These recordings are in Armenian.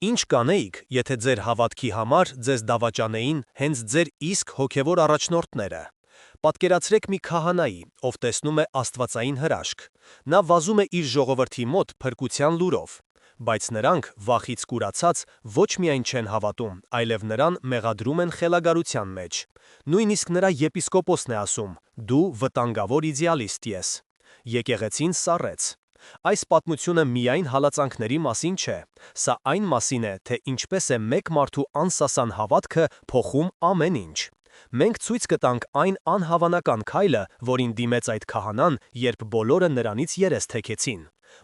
Ինչ կանեիք, եթե ձեր հավատքի համար ձեզ դավաճանեին հենց ձեր իսկ հոգևոր առաջնորդները։ Պատկերացրեք մի քահանայի, ով տեսնում է աստվածային հրաշք։ Նա վազում է իր ժողովրդի մոտ փրկության լուրով, բայց նրանք վախից կուրացած ոչ միայն չեն հավատում, այլև նրան մեղադրում են խելագարության մեջ։ Նույնիսկ նրա եպիսկոպոսն է ասում. «Դու վտանգավոր իդեալիստ ես»։ Եկեղեցին սառեց։ Այս պատմությունը միայն հալածանքների մասին չէ, սա այն մասին է, թե ինչպես է մեկ մարդու անսասան հավատքը փոխում ամեն ինչ։ Մենք ցույց կտանք այն անհավանական քայլը, որին դիմեց այդ քահանան, երբ բոլորը նրանից երես թեքեցին։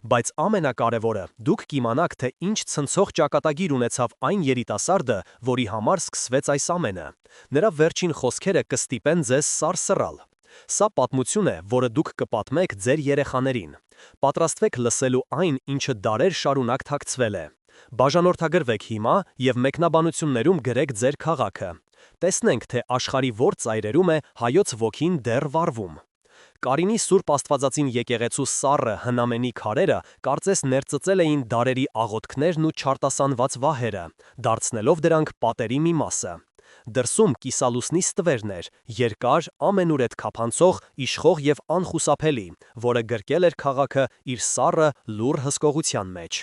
Բայց ամենակարևորը, դուք կիմանաք, թե ինչ ցնցող ճակատագիր ունեցավ այն երիտասարդը, որի համար սկսվեց այս ամենը։ Նրա վերջին խոսքերը կստիպեն ձեզ սարսռալ։ Սա պատմություն է, որը դուք կպատմեք ձեր երեխաներին։ Պատրաստվեք լսելու այն, ինչը դարեր շարունակ թաքցվել է։ Բաժանորդագրվեք հիմա և մեկնաբանություններում գրեք ձեր քաղաքը։ Տեսնենք, թե աշխարհի որ ծայրերում է հայոց ոգին դեռ վառվում։ Կարինի Սուրբ Աստվածածին եկեղեցու սառը հնամենի քարերը կարծես ներծծել էին դարերի աղոթքներն ու չարտասանված վահերը, դարձնելով դրանք պատերի մի մասը։ Դրսում կիսալուսնի ստվերն էր, երկար, ամենուրետ քափանցող, իշխող և անխուսափելի, որը գրկել էր քաղաքը իր սառը, լուռ հսկողության մեջ։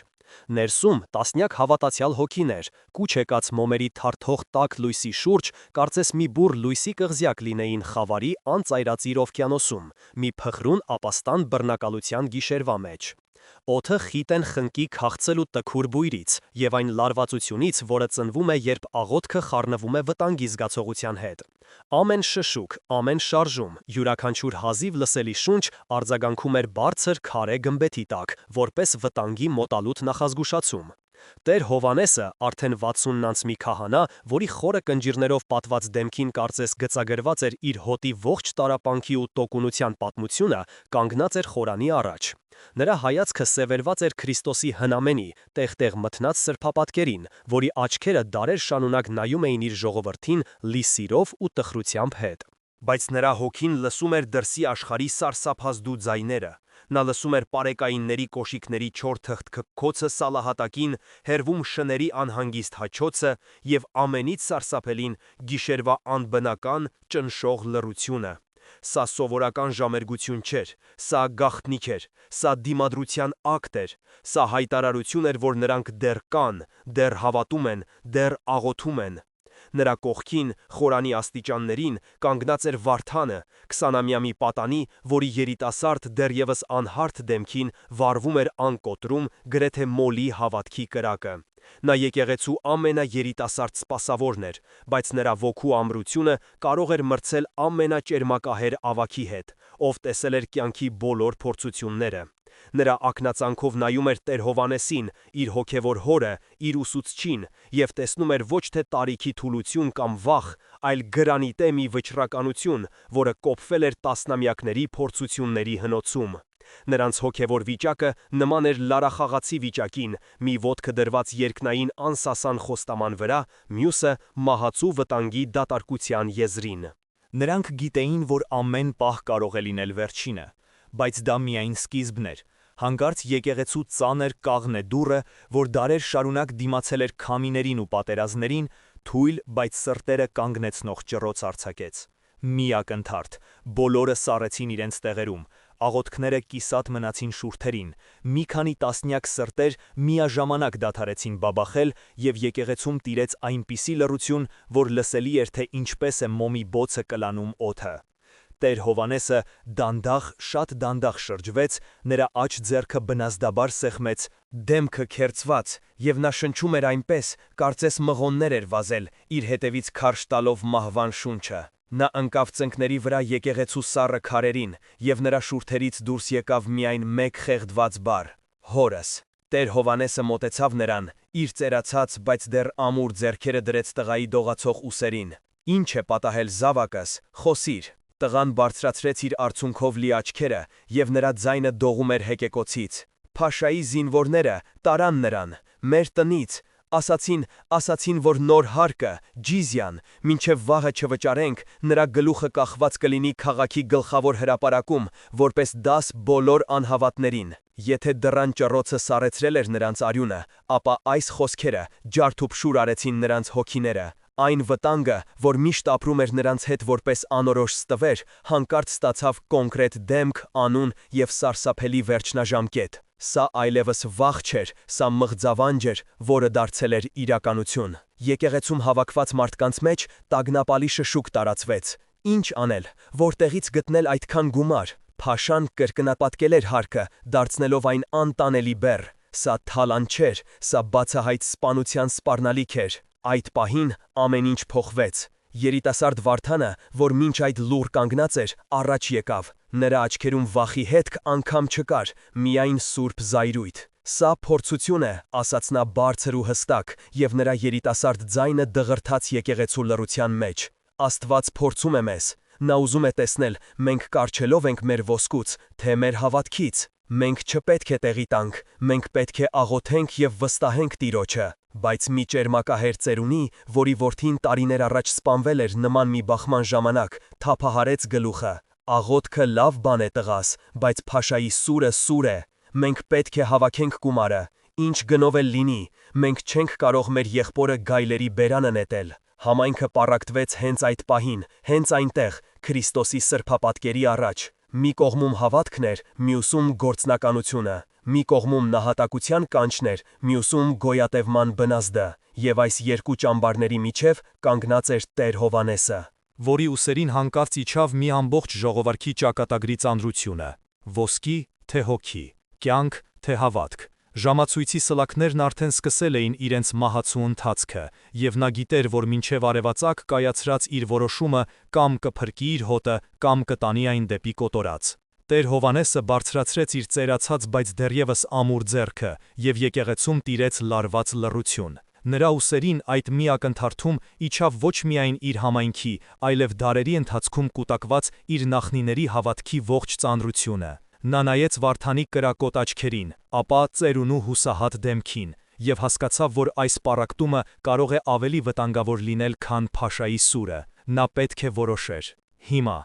Ներսում տասնյակ հավատացյալ հոգիներ, կուչ եկած մոմերի թարթող տաք լույսի շուրջ, կարծես մի բուռ լույսի կղզյակ լինեին խավարի անծայրածիր օվկիանոսում, մի փխրուն ապաստան բռնակալության գիշերվա մեջ։ Օդը խիտ են խնկի քաղցել ու տքուր բույրից, և այն լարվածությունից, որը ծնվում է, երբ աղոթքը խառնվում է վտանգի զգացողության հետ։ Ամեն շշուկ, ամեն շարժում, յուրաքանչյուր հազիվ լսելի շունչ արձագանքում էր բարձր քարե գմբեթի տակ, որպես վտանգի մոտալուտ նախազգուշացում։ Տեր Հովհաննեսը, արդեն 60-անց մի քահանա, որի խորը կնճիռներով պատված դեմքին կարծես գծագրված էր իր հոտի ողջ տառապանքի ու տոկունության պատմությունը, կանգնած էր խորանի առաջ։ Նրա հայացքը սևերված էր Քրիստոսի հնամենի, տեղ-տեղ մթնած սրբապատկերին, որի աչքերը դարեր շարունակ նայում էին իր ժողովրդին լի սիրով ու տխրությամբ հետ։ Բայց նրա հոգին լսում էր դրսի աշխարհի սարսափազդու ձայները։ Նա լսում էր պարեկայինների կոշիկների չոր թխթքոցը սալահատակին, հեռվում շների անհանգիստ հաչոցը և ամենից սարսափելին գիշերվա անբնական, ճնշող լռությունը։ Սա սովորական ժամերգություն չէր, սա գաղտնիք էր, սա դիմադրության ակտ էր, սա հայտարարություն էր, որ նրանք դեռ կան, դեռ հավատում են, դեռ աղոթում են։ Նրա կողքին, խորանի աստիճաններին, կանգնած էր Վարդանը, 20-ամյա մի պատանի, որի երիտասարդ դեռևս անհարթ դեմքին վառվում էր անկոտրում, գրեթե մոլի հավատքի կրակը։ Նա եկեղեցու ամենաերիտասարդ սպասավորն էր, բայց նրա ոգու ամրությունը կարող էր մրցել ամենաճերմակահեր ավագի հետ, ով տեսել էր կյանքի բոլոր փորձությունները։ Նրա ակնածանքով նայում էր Տեր Հովհաննեսին, իր հոգևոր հորը, իր ուսուցչին, և տեսնում էր ոչ թե տարիքի թուլություն կամ վախ, այլ գրանիտե մի վճռականություն, որը կոփվել էր տասնամյակների փորձությունների հնոցում։ Նրանց հոգևոր վիճակը նման էր լարախաղացի վիճակին, մի ոտքը դրված երկնային անսասան խոստաման վրա, մյուսը մահացու վտանգի դատարկության եզրին։ Նրանք գիտեին, որ ամեն պահ կարող է լինել վերջինը, բայց դա միայն սկիզբն էր։ Հանկարծ եկեղեցու ծանր կաղնե դուռը, որ դարեր շարունակ դիմացել էր քամիներին ու պատերազմներին, թույլ, բայց սրտերը կանգնեցնող ճռոց արձակեց։ Մի ակնթարթ, բոլորը սառեցին իրենց տեղերում, աղոթքները կիսատ մնացին շուրթերին, մի քանի տասնյակ սրտեր միաժամանակ դադարեցին բաբախել, և եկեղեցում տիրեց այնպիսի լռություն, որ լսելի էր, թե ինչպես է մոմի բոցը կլանում օդը։ Տեր Հովհաննեսը դանդաղ, շատ դանդաղ շրջվեց, նրա աջ ձեռքը բնազդաբար սեղմեց, դեմքը քերծված, և նա շնչում էր այնպես, կարծես մղոններ էր վազել, իր հետևից քարշ տալով մահվան շունչը։ Նա ընկավ ծնկների վրա եկեղեցու սառը քարերին, և նրա շուրթերից դուրս եկավ միայն մեկ խեղդված բառ. «Հորս»։ Տեր Հովհաննեսը մոտեցավ նրան, իր ծերացած, բայց դեռ ամուր ձեռքերը դրեց տղայի դողացող ուսերին։ «Ինչ է պատահել զավակս, խոսիր»։ Տղան բարձրացրեց իր արցունքով լի աչքերը, և նրա ձայնը դողում էր հեկեկոցից։ «Փաշայի զինվորները տարան նրան, մեր տնից, ասացին, որ նոր հարկը, ջիզյան, մինչև վաղը չվճարենք, նրա գլուխը կախված կլինի քաղաքի գլխավոր հրապարակում, որպես դաս բոլոր անհավատներին»։ Եթե դռան ճռոցը սառեցրել էր նրանց արյունը, ապա այս խոսքերը ջարդուփշուր արեցին նրանց հոգիները։ Այն վտանգը, որ միշտ ապրում էր նրանց հետ որպես անորոշ ստվեր, հանկարծ ստացավ կոնկրետ դեմք, անուն և սարսափելի վերջնաժամկետ։ Սա այլևս վախ չէր, սա մղձավանջ էր, որը դարձել էր իրականություն։ Եկեղեցում հավաքված մարդկանց մեջ տագնապալի շշուկ տարածվեց։ Ինչ անել, որտեղից գտնել այդքան գումար։ Փաշան կրկնապատկել էր հարկը, դարձնելով այն անտանելի բեռ։ Սա թալան չէր, սա բացահայտ սպանության սպառնալիք էր։ Այդ պահին ամեն ինչ փոխվեց։ Երիտասարդ Վարդանը, որ մինչ այդ լուռ կանգնած էր, առաջ եկավ։ Նրա աչքերում վախի հետք անգամ չկար, միայն սուրբ զայրույթ։ Սա փորձություն է, ասաց նա բարձր ու հստակ, և նրա երիտասարդ ձայնը դղրդաց եկեղեցու լռության մեջ։ Աստված փորձում է մեզ։ Նա ուզում է տեսնել, մենք կառչելով ենք մեր ոսկուց, թե մեր հավատքից։ Մենք չպետք է տեղի տանք, մենք պետք է աղոթենք և վստահենք Տիրոջը։ Բայց մի ճերմակահեր ծերունի, որի որդին տարիներ առաջ սպանվել էր նման մի բախման ժամանակ, թափահարեց գլուխը։ Աղոթքը լավ բան է տղաս, բայց Փաշայի սուրը սուր է։ Մենք պետք է հավաքենք գումարը։ Ինչ գնով էլ լինի, մենք չենք կարող մեր եղբորը գայլերի բերանը նետել։ Համայնքը պառակտվեց հենց այդ պահին, հենց այնտեղ, Քրիստոսի սրբապատկերի առաջ։ Մի կողմում հավատքն էր, մյուսում գործնականությունը։ Մի կողմում նահատակության կանչն էր, մյուսում գոյատևման բնազդը։ Եվ այս երկու ճամբարների միջև կանգնած էր Տեր Հովհաննեսը, որի ուսերին հանկարծ իջավ մի ամբողջ ժողովրդի ճակատագրի ծանրությունը՝ ոսկի, թե հոգի, կյանք, թե հավատք։ Ժամացույցի սլաքներն արդեն սկսել էին իրենց մահացու ընթացքը, և նա գիտեր, որ մինչև արևածագ կայացրած իր որոշումը կամ կփրկի իր հոտը, կամ կտանի այն դեպի կոտորած։ Տեր Հովհաննեսը բարձրացրեց իր ծերացած, բայց դեռևս ամուր ձեռքը, և եկեղեցում տիրեց լարված լռություն։ Նրա ուսերին այդ մի ակնթարթում իջավ ոչ միայն իր համայնքի, այլև դարերի ընթացքում կուտակված իր նախնիների հավատքի ողջ ծանրությունը։ Նա նայեց Վարդանի կրակոտ աչքերին, ապա ծերունու հուսահատ դեմքին, և հասկացավ, որ այս պառակտումը կարող է ավելի վտանգավոր լինել, քան Փաշայի սուրը։ Նա պետք է որոշեր։ Հիմա։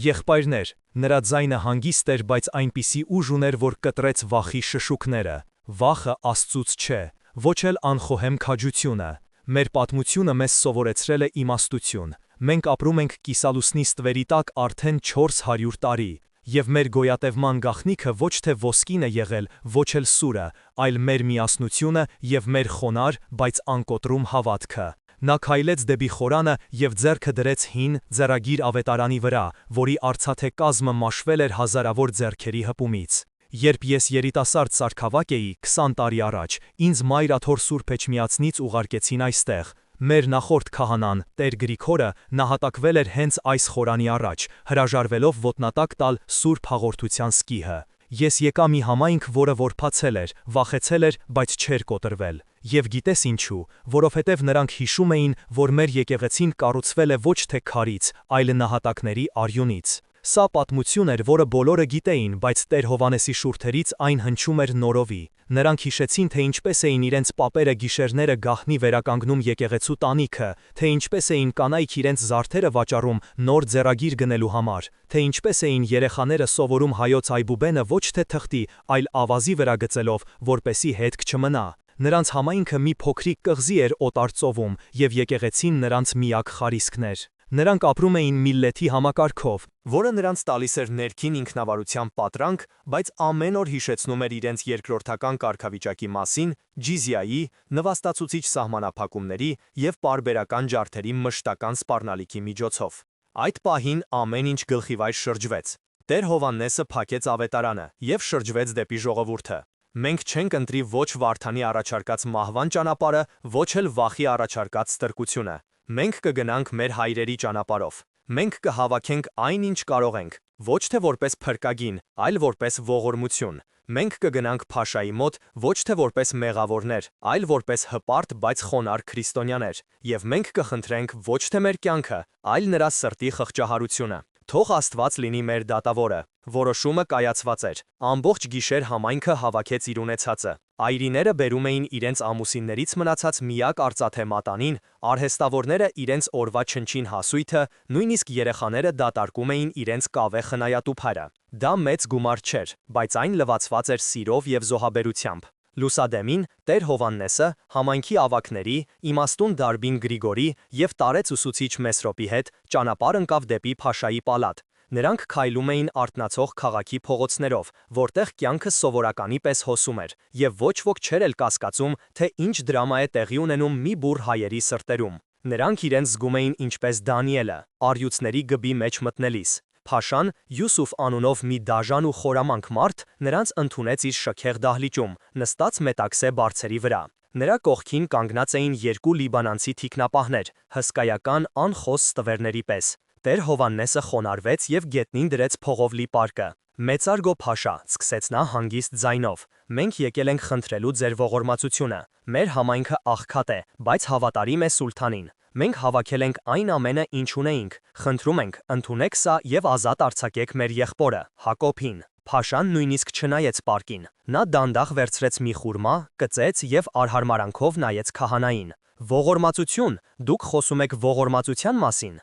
Եղբայրներ, նրա ձայնը հանգիստ էր, բայց այնպիսի ուժ ուներ, որ կտրեց վախի շշուկները։ Վախը Աստծուց չէ, ոչ էլ անխոհեմ քաջությունը։ Մեր պատմությունը մեզ սովորեցրել է իմաստություն։ Մենք ապրում ենք կիսալուսնի ստվերի տակ արդեն 400 տարի, և մեր գոյատևման գաղտնիքը ոչ թե ոսկին է եղել, ոչ էլ սուրը, այլ մեր միասնությունը և մեր խոնարհ, բայց անկոտրում հավատքը։ Նա քայլեց դեպի խորանը և ձեռքը դրեց հին, ձեռագիր ավետարանի վրա, որի արծաթե կազմը մաշվել էր հազարավոր ձեռքերի հպումից։ Երբ ես երիտասարդ սարքավակ էի 20 տարի առաջ, ինձ Մայր Աթոր Սուրբ Էջմիածնից ուղարկեցին այստեղ։ Մեր նախորդ քահանան, Տեր Գրիգորը, նահատակվել էր հենց այս խորանի առաջ, հրաժարվելով ոտնատակ տալ Սուրբ Հաղորդության սկիհը։ Ես եկա մի համայնք, որը որբացել էր, վախեցել էր, բայց չէր կոտրվել։ Եվ գիտես ինչու, որովհետև նրանք հիշում էին, որ մեր եկեղեցին կառուցվել է ոչ թե քարից, այլ նահատակների արյունից։ Սա պատմություն էր, որը բոլորը գիտեին, բայց Տեր Հովհաննեսի շուրթերից այն հնչում էր նորովի։ Նրանք հիշեցին, թե ինչպես էին իրենց պապերը գիշերները գահնի վերականգնում եկեղեցու տանիքը, թե ինչպես էին կանայք իրենց զարդերը վաճառում նոր ձեռագիր գնելու համար, թե ինչպես էին երեխաները սովորում հայոց այբուբենը ոչ թե թղթի, այլ ավազի վրա գծելով, որպեսի հետք չմնա։ Նրանց համայնքը մի փոքրիկ կղզի էր օտար ծովում, և եկեղեցին նրանց միակ խարիսքն էր։ Նրանք ապրում էին միլլեթի համակարգով, որը նրանց տալիս էր ներքին ինքնավարության պատրանք, բայց ամեն օր հիշեցնում էր իրենց երկրորդական կարգավիճակի մասին, ջիզյայի, նվաստացուցիչ սահմանափակումների և պարբերական ջարդերի մշտական սպառնալիքի միջոցով։ Այդ պահին ամեն ինչ գլխիվայր շրջվեց։ Տեր Հովհաննեսը փակեց ավետարանը և շրջվեց դեպի ժողովուրդը։ Մենք չենք ընտրի ոչ Վարդանի առաջարկած մահվան ճանապարհը, ոչ էլ վախի առաջարկած ստրկությունը։ Մենք կգնանք մեր հայրերի ճանապարհով։ Մենք կհավաքենք այն, ինչ կարող ենք, ոչ թե որպես փրկագին, այլ որպես ողորմություն։ Մենք կգնանք Փաշայի մոտ ոչ թե որպես մեղավորներ, այլ որպես հպարտ, բայց խոնարհ քրիստոնյաներ, և մենք կխնդրենք ոչ թե մեր կյանքը, այլ նրա սրտի խղճահարությունը։ Թող Աստված լինի մեր դատավորը, Որոշումը կայացված էր։ Ամբողջ գիշեր համայնքը հավաքեց իր ունեցածը։ Այրիները բերում էին իրենց ամուսիններից մնացած միակ արծաթե մատանին, արհեստավորները իրենց օրվա չնչին հասույթը, նույնիսկ երեխաները դատարկում էին իրենց կավե խնայատուփարը։ Դա մեծ գումար չէր, բայց այն լվացված էր սիրով եւ զոհաբերությամբ։ Լուսադեմին Տեր Հովհաննեսը համայնքի ավագների, իմաստուն Դարբին Գրիգորի եւ տարեց ուսուցիչ Մեսրոպի հետ ճանապարհ ընկավ դեպի Փաշայի պալատ։ Նրանք քայլում էին արթնացող քաղաքի փողոցներով, որտեղ կյանքը սովորականի պես հոսում էր, եւ ոչ ոք չէր էլ կասկածում, թե ինչ դրամա է տեղի ունենում մի բուռ հայերի սրտերում։ Նրանք իրենց զգում էին ինչպես Դանիելը, առյուծների գբի մեջ մտնելիս։ Փաշան Յուսուֆ անունով մի դաժան ու խորամանկ մարդ նրանց ընդունեց իր շքեղ դահլիճում, նստած մետաքսե բարձերի վրա։ Նրա կողքին կանգնած էին երկու լիբանանցի թիկնապահներ, հսկայական անխոս ստվերների պես։ Տեր Հովհաննեսը խոնարհվեց եւ գետնին դրեց փողով լի պարկը։ Մեծարգո Փաշա, սկսեց նա հանգիստ ձայնով, մենք եկել ենք խնդրելու ձեր ողորմածությունը։ Մեր համայնքը աղքատ է, բայց հավատարիմ է սուլթանին։ Մենք հավաքել ենք այն ամենը, ինչ ունեինք։ Խնդրում ենք, ընդունեք սա եւ ազատ արձակեք մեր եղբորը, Հակոբին։ Փաշան նույնիսկ չնայեց պարկին։ Նա դանդաղ վերցրեց մի խուրմա, կծեց եւ արհարմարանքով նայեց քահանային։ Ողորմածություն, դուք խոսում եք ողորմածության մասին։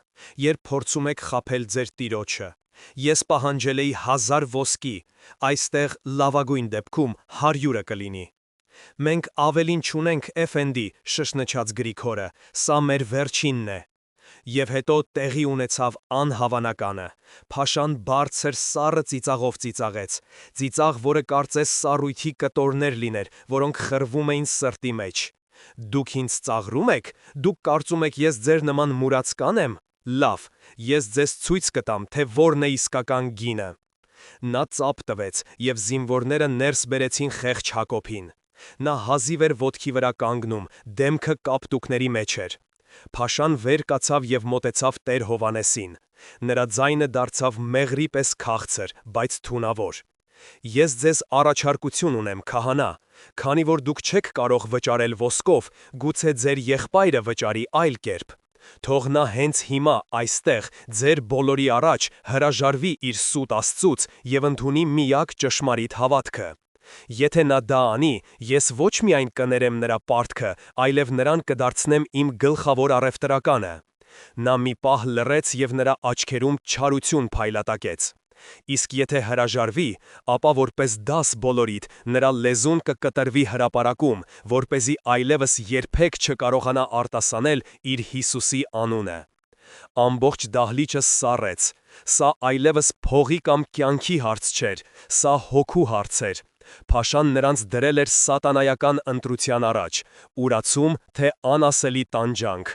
Երբ փորձում եք խաբել ձեր տիրոջը, ես պահանջել էի 1000 ոսկի, այստեղ լավագույն դեպքում 100-ը կլինի։ Մենք ավելին չունենք, Էֆենդի, շշնչաց Գրիգորը, սա մեր վերջինն է։ Եվ հետո տեղի ունեցավ անհավանականը։ Փաշան բարձր սառը ծիծաղով ծիծաղեց, ծիծաղ, որը կարծես սառույթի կտորներ լիներ, որոնք խրվում էին սրտի մեջ։ Դուք ինձ ծաղրում եք, դուք կարծում եք ես ձեր նման մուրացկան եմ։ Լավ, ես ձեզ ցույց կտամ, թե որն է իսկական գինը։ Նա ծափ տվեց, եւ զինվորները ներս բերեցին խեղճ Հակոբին։ Նա հազիվ էր ոտքի վրա կանգնում, դեմքը կապտուկների մեջ էր։ Փաշան վեր կացավ եւ մոտեցավ Տեր Հովհաննեսին։ Նրա ձայնը դարձավ մեղրի պես քաղցր, բայց թունավոր։ Ես ձեզ առաջարկություն ունեմ, քահանա, քանի որ դուք չեք կարող վճարել ոսկով, գուցե ձեր եղբայրը վճարի այլ կերպ։ Թող նա հենց հիմա այստեղ ձեր բոլորի առաջ հրաժարվի իր սուտ Աստծուց եւ ընդունի միակ ճշմարիտ հավատքը։ Եթե նա դա անի, ես ոչ միայն կներեմ նրա պարտքը, այլև նրան կդարձնեմ իմ գլխավոր առևտրականը։ Նա մի պահ լռեց եւ նրա աչքերում չարություն փայլատակեց։ Իսկ եթե հրաժարվի, ապա որպես դաս բոլորիդ նրա լեզուն կկտրվի հրապարակում, որպեսզի այլևս երբեք չկարողանա արտասանել իր Հիսուսի անունը։ Ամբողջ դահլիճը սառեց։ Սա այլևս փողի կամ կյանքի հարց չէր, սա հոգու հարց էր։ Փաշան նրանց դրել էր սատանայական ընտրության առաջ, ուրացում, թե անասելի տանջանք։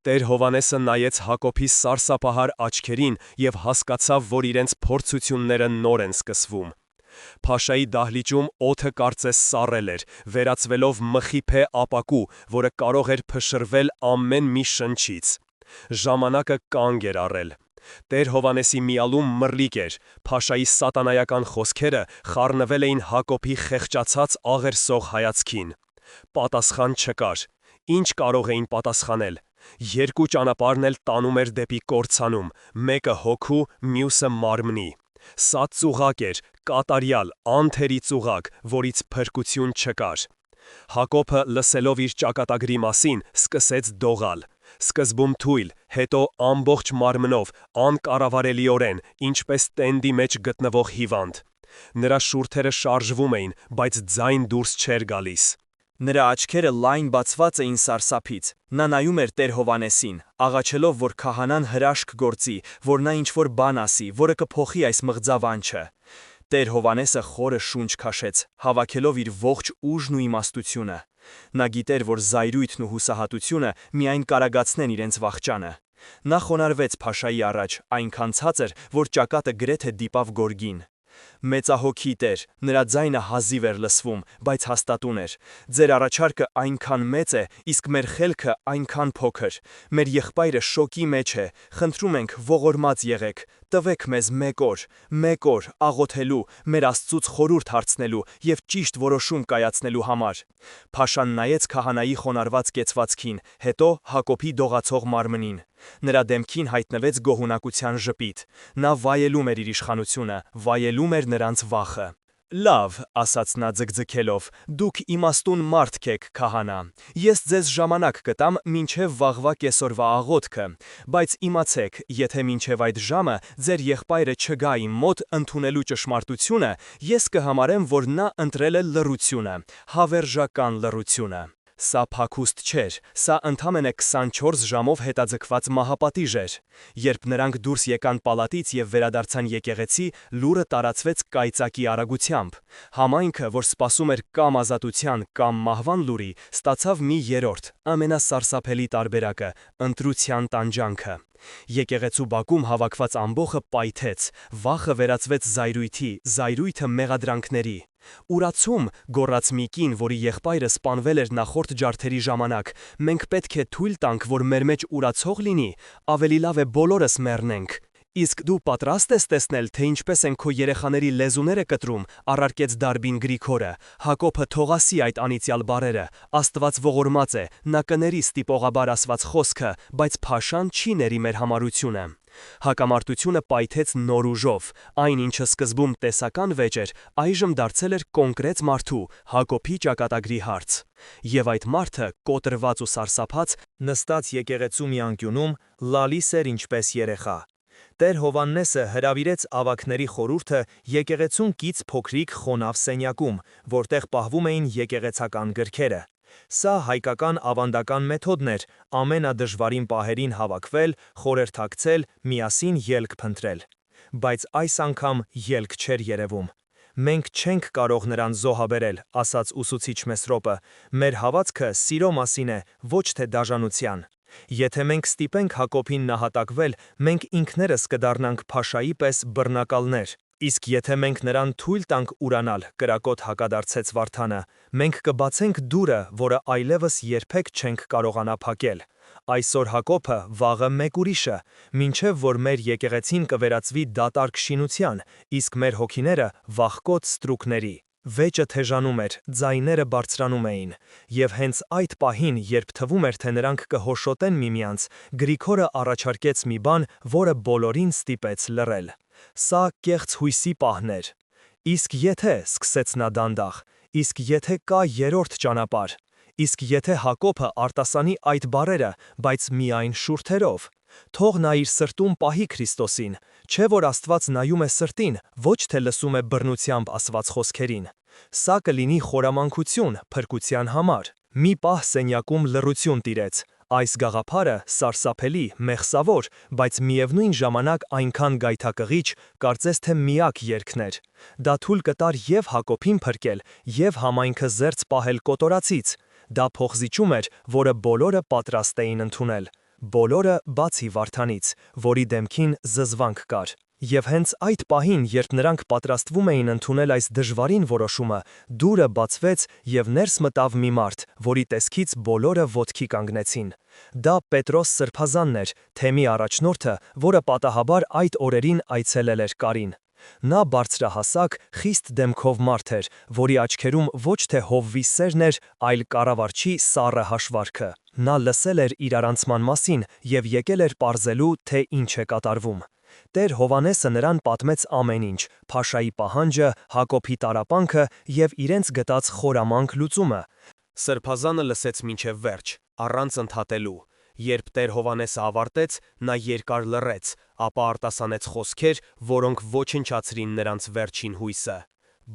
Տեր Հովհաննեսը նայեց Հակոբի սարսափահար աչքերին եւ հասկացավ, որ իրենց փորձությունները նոր են սկսվում։ Փաշայի դահլիճում օդը կարծես սառել էր, վերածվելով մխիփե ապակու, որը կարող էր փշրվել ամեն մի շնչից։ Ժամանակը կանգ էր առել։ Տեր Հովհաննեսի միալում մռլիկ էր, Փաշայի սատանայական խոսքերը խառնվել էին Հակոբի խեղճացած աղերսող հայացքին։ Պատասխան չկար։ Ինչ կարող էին պատասխանել։ Երկու ճանապարհն էլ տանում էր դեպի կործանում, մեկը հոգու, մյուսը մարմնի։ Սա ծուղակ էր, կատարյալ, անթերի ծուղակ, որից փրկություն չկար։ Հակոբը, լսելով իր ճակատագրի մասին, սկսեց դողալ։ Սկզբում թույլ, հետո ամբողջ մարմնով, անկառավարելիորեն, ինչպես տենդի մեջ գտնվող հիվանդ։ Նրա շուրթերը շարժվում էին, բայց ձայն դուրս չէր գալիս։ Նրա աչքերը լայն բացված էին սարսափից։ Նա նայում էր Տեր Հովհաննեսին, աղաչելով, որ քահանան հրաշք գործի, որ նա ինչ-որ բան ասի, որը կփոխի այս մղձավանջը։ Տեր Հովհաննեսը խորը շունչ քաշեց, հավաքելով իր ողջ ուժն ու իմաստությունը։ Նա գիտեր, որ զայրույթն ու հուսահատությունը միայն կարագացնեն իրենց վախճանը։ Նա խոնարհվեց Փաշայի առաջ, այնքան ցածր, որ ճակատը գրեթե դիպավ գորգին։ Մեծահոգի Տեր, նրա ձայնը հազիվ էր լսվում, բայց հաստատուն էր։ Ձեր առաջարկը այնքան մեծ է, իսկ մեր խելքը այնքան փոքր։ Մեր եղբայրը շոկի մեջ է, խնդրում ենք, ողորմած եղեք, տվեք մեզ մեկ օր աղոթելու, մեր Աստծուց խորհուրդ հարցնելու եւ ճիշտ որոշում կայացնելու համար։ Փաշան նայեց քահանայի խոնարհված կեցվածքին, հետո Հակոբի դողացող մարմնին։ Նրա դեմքին հայտնվեց գոհունակության ժպիտ։ Նա վայելում էր իր իշխանությունը, վայելում էր նրանց վախը։ Լավ, ասաց նա ձգձգելով, դուք իմաստուն մարդ եք, քահանա։ Ես ձեզ ժամանակ կտամ մինչև վաղվա կեսօրվա աղոթքը, բայց իմացեք, եթե մինչև այդ ժամը ձեր եղբայրը չգա իմ մոտ ընդունելու ճշմարտությունը, ես կհամարեմ, որ նա ընտրել է լռությունը, հավերժական լռությունը։ Սա փակուստ չէր, սա ընդամենը 24 ժամով հետաձգված մահապատիժ էր։ Երբ նրանք դուրս եկան պալատից եւ վերադարձան եկեղեցի, լուրը տարածվեց կայծակի արագությամբ։ Համայնքը, որ սպասում էր կամ ազատության, կամ մահվան լուրի, ստացավ մի երրորդ, ամենասարսափելի տարբերակը՝ ընտրության տանջանքը։ Եկեղեցու բակում հավաքված ամբոխը պայթեց, վախը վերածվեց զայրույթի, զայրույթը մեղադրանքների։ Ուրացում, գոռաց մի կին, որի եղբայրը սպանվել էր նախորդ ջարդերի ժամանակ, մենք պետք է թույլ տանք, որ մեր մեջ ուրացող լինի, ավելի լավ է բոլորս մեռնենք։ Իսկ դու պատրաստ ես տեսնել, թե ինչպես են քո երեխաների լեզուները կտրում, առարկեց Դարբին Գրիգորը։ Հակոբը թողասի այդ անիծյալ բառերը, Աստված ողորմած է, նա կների ստիպողաբար ասված խոսքը, բայց փաշան չի ների մեր համարությունը։ Հակամարտությունը պայթեց նոր ուժով, այն ինչը սկզբում տեսական վեճ էր, այժմ դարձել էր կոնկրետ մարդու, Հակոբի ճակատագրի հարց։ Եվ այդ մարդը, կոտրված ու սարսափած, նստած եկեղեցու մի անկյունում, լալիս էր ինչպես երեխա։ Տեր Հովհաննեսը հրավիրեց ավագների խորհուրդը եկեղեցուն կից փոքրիկ խոնավ սենյակում, որտեղ պահվում էին եկեղեցական գրքերը։ Սա հայկական ավանդական մեթոդն էր՝ ամենադժվարին պահերին հավաքվել, խորհրդակցել, միասին ելք փնտրել։ Բայց այս անգամ ելք չէր երևում։ Մենք չենք կարող նրան զոհաբերել, ասաց ուսուցիչ Մեսրոպը, մեր հավատքը սիրո մասին է, ոչ թե դաժանության։ Եթե մենք ստիպենք Հակոբին նահատակվել, մենք ինքներս կդառնանք փաշայի պես բռնակալներ։ Իսկ եթե մենք նրան թույլ տանք ուրանալ, կրակոտ հակադարձեց Վարդանը, մենք կբացենք դուռը, որը այլևս երբեք չենք կարողանա փակել։ Այսօր Հակոբը, վաղը մեկ ուրիշը, մինչև որ մեր եկեղեցին կվերածվի դատարկ շինության, իսկ մեր հոգիները վախկոտ ստրուկների։ Վեճը թեժանում էր, ձայները բարձրանում էին, եւ հենց այդ պահին, երբ թվում էր, թե նրանք կհոշոտեն միմյանց, Գրիգորը առաջարկեց մի բան, որը բոլորին ստիպեց լռել։ Սա կեղծ հույսի պահն էր։ Իսկ եթե, սկսեց նա դանդաղ, իսկ եթե կա երրորդ ճանապարհ, իսկ եթե Հակոբը արտասանի այդ բառերը, բայց միայն շուրթերով, թող նա իր սրտում պահի Քրիստոսին, չէ որ Աստված նայում է սրտին, ոչ թե լսում է բռնությամբ ասված խոսքերին։ Սա կլինի խորամանկություն, փրկության համար։ Մի պահ սենյակում լռություն տիրեց։ Այս գաղափարը սարսափելի, մեղսավոր, բայց միևնույն ժամանակ այնքան գայթակղիչ, կարծես թե միակ երգն էր։ Դա թույլ կտար եւ Հակոբին փրկել, եւ համայնքը զերծ պահել կոտորածից։ Դա փոխզիջում էր, որը բոլորը պատրաստ էին ընդունել։ Բոլորը բացի Վարդանից, որի դեմքին զզվանք կար։ Եվ հենց այդ պահին, երբ նրանք պատրաստվում էին ընդունել այս դժվարին որոշումը, դուռը բացվեց եւ ներս մտավ մի մարդ, որի տեսքից բոլորը ոտքի կանգնեցին։ Դա Պետրոս Սրբազանն էր, թեմի առաջնորդը, որը պատահաբար այդ օրերին այցելել էր Կարին։ Նա բարձրահասակ, խիստ դեմքով մարդ էր, որի աչքերում ոչ թե Հովվի սերն էր, այլ կառավարչի սառը հաշվարկը։ Նա լսել էր իրարանցման մասին եւ եկել էր պարզելու, թե ինչ է կատարվում։ Տեր Հովհաննեսը նրան պատմեց ամեն ինչ՝ փաշայի պահանջը, Հակոբի տառապանքը եւ իրենց գտած խորամանկ լուծումը։ Սրբազանը լսեց մինչև վերջ, առանց ընդհատելու։ Երբ Տեր Հովհաննեսը ավարտեց, նա երկար լռեց, ապա արտասանեց խոսքեր, որոնք ոչնչացրին նրանց վերջին հույսը։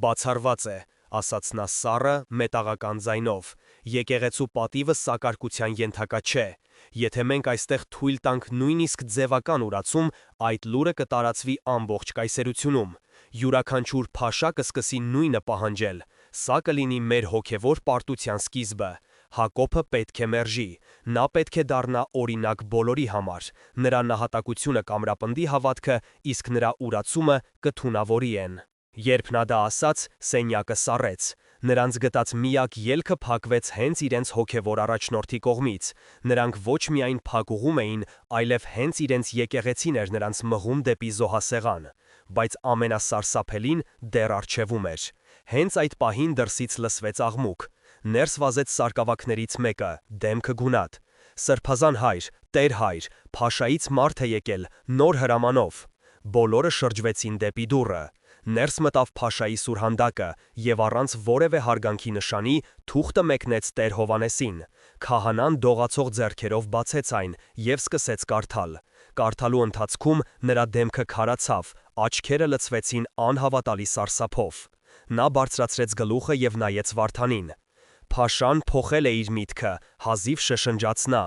Բացառված է, ասաց նա սառը, մետաղական ձայնով, եկեղեցու պատիվը սակարկության ենթակա չէ։ Եթե մենք այստեղ թույլ տանք նույնիսկ ձևական ուրացում, այդ լուրը կտարածվի ամբողջ կայսերությունում։ Յուրաքանչյուր փաշա կսկսի նույնը պահանջել։ Սա կլինի մեր հոգևոր պարտության սկիզբը։ Հակոբը պետք է մերժի։ Նա պետք է դառնա օրինակ բոլորի համար։ Նրա նահատակությունը կամրապնդի հավատքը, իսկ նրա ուրացումը կթունավորի են։ Երբ նա դա ասաց, սենյակը սառեց։ Նրանց գտած միակ ելքը փակվեց հենց իրենց հոգևոր առաջնորդի կողմից։ Նրանք ոչ միայն փակուղում էին, այլև հենց իրենց եկեղեցին էր նրանց մղում դեպի զոհասեղան։ Բայց ամենասարսափելին դեռ առջևում էր։ Հենց այդ պահին դրսից լսվեց աղմուկ։ Ներս վազեց սարկավակներից մեկը, դեմքը գունատ։ Սրբազան հայր, Տեր հայր, Փաշայից մարդ է եկել, նոր հրամանով։ Բոլորը շրջվեցին դեպի դուռը։ Ներս մտավ Փաշայի սուրհանդակը և առանց որևէ հարգանքի նշանի թուղթը մեկնեց Տեր Հովհաննեսին։ Քահանան դողացող ձեռքերով բացեց այն և սկսեց կարդալ։ Կարդալու ընթացքում նրա դեմքը քարացավ, աչքերը լցվեցին անհավատալի սարսափով։ Նա բարձրացրեց գլուխը և նայեց Վարդանին։ Փաշան փոխել է իր միտքը, հազիվ շշնջաց նա։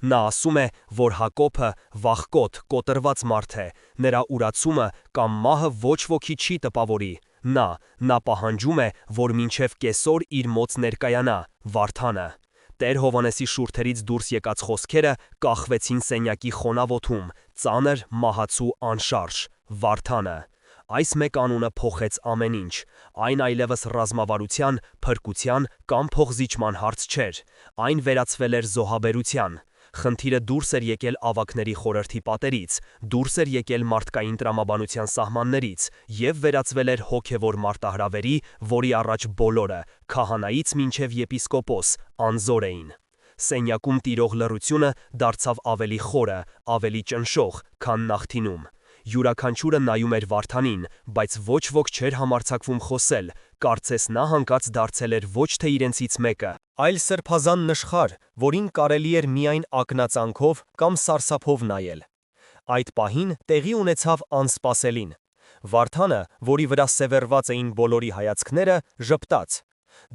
Նա ասում է, որ Հակոբը վախկոտ, կոտրված մարդ է, նրա ուրացումը կամ մահը ոչ ոքի չի տպավորի։ Նա պահանջում է, որ մինչև կեսօր իր մոտ ներկայանա, Վարդանը։ Տեր Հովհաննեսի շուրթերից դուրս եկած խոսքերը կախվեցին սենյակի խոնավոթում, ծանր, մահացու անշարժ, Վարդանը։ Այս մեկ անունը փոխեց ամեն ինչ, այն այլևս ռազմավարության, փրկության կամ փոխզիջման հարց չէր, այն վերածվել էր զոհաբերության։ Խնդիրը դուրս էր եկել ավագների խորհրդի պատերից, դուրս էր եկել մարդկային տրամաբանության սահմաններից և վերածվել էր հոգևոր մարտահրավերի, որի առաջ բոլորը, քահանայից մինչև եպիսկոպոս, անզոր էին։ Սենյակում տիրող լռությունը դարձավ ավելի խորը, ավելի ճնշող, քան նախթինում։ Յուրաքանչյուրը նայում էր Վարդանին, բայց ոչ ոք չէր համարձակվում խոսել, կարծես նա հանկած դարձել էր ոչ թե իրենցից մեկը, այլ սրբազան նշխար, որին կարելի էր միայն ակնածանքով կամ սարսափով նայել։ Այդ պահին տեղի ունեցավ անսպասելին։ Վարդանը, որի վրա սևեռված էին բոլորի հայացքները, ժպտաց։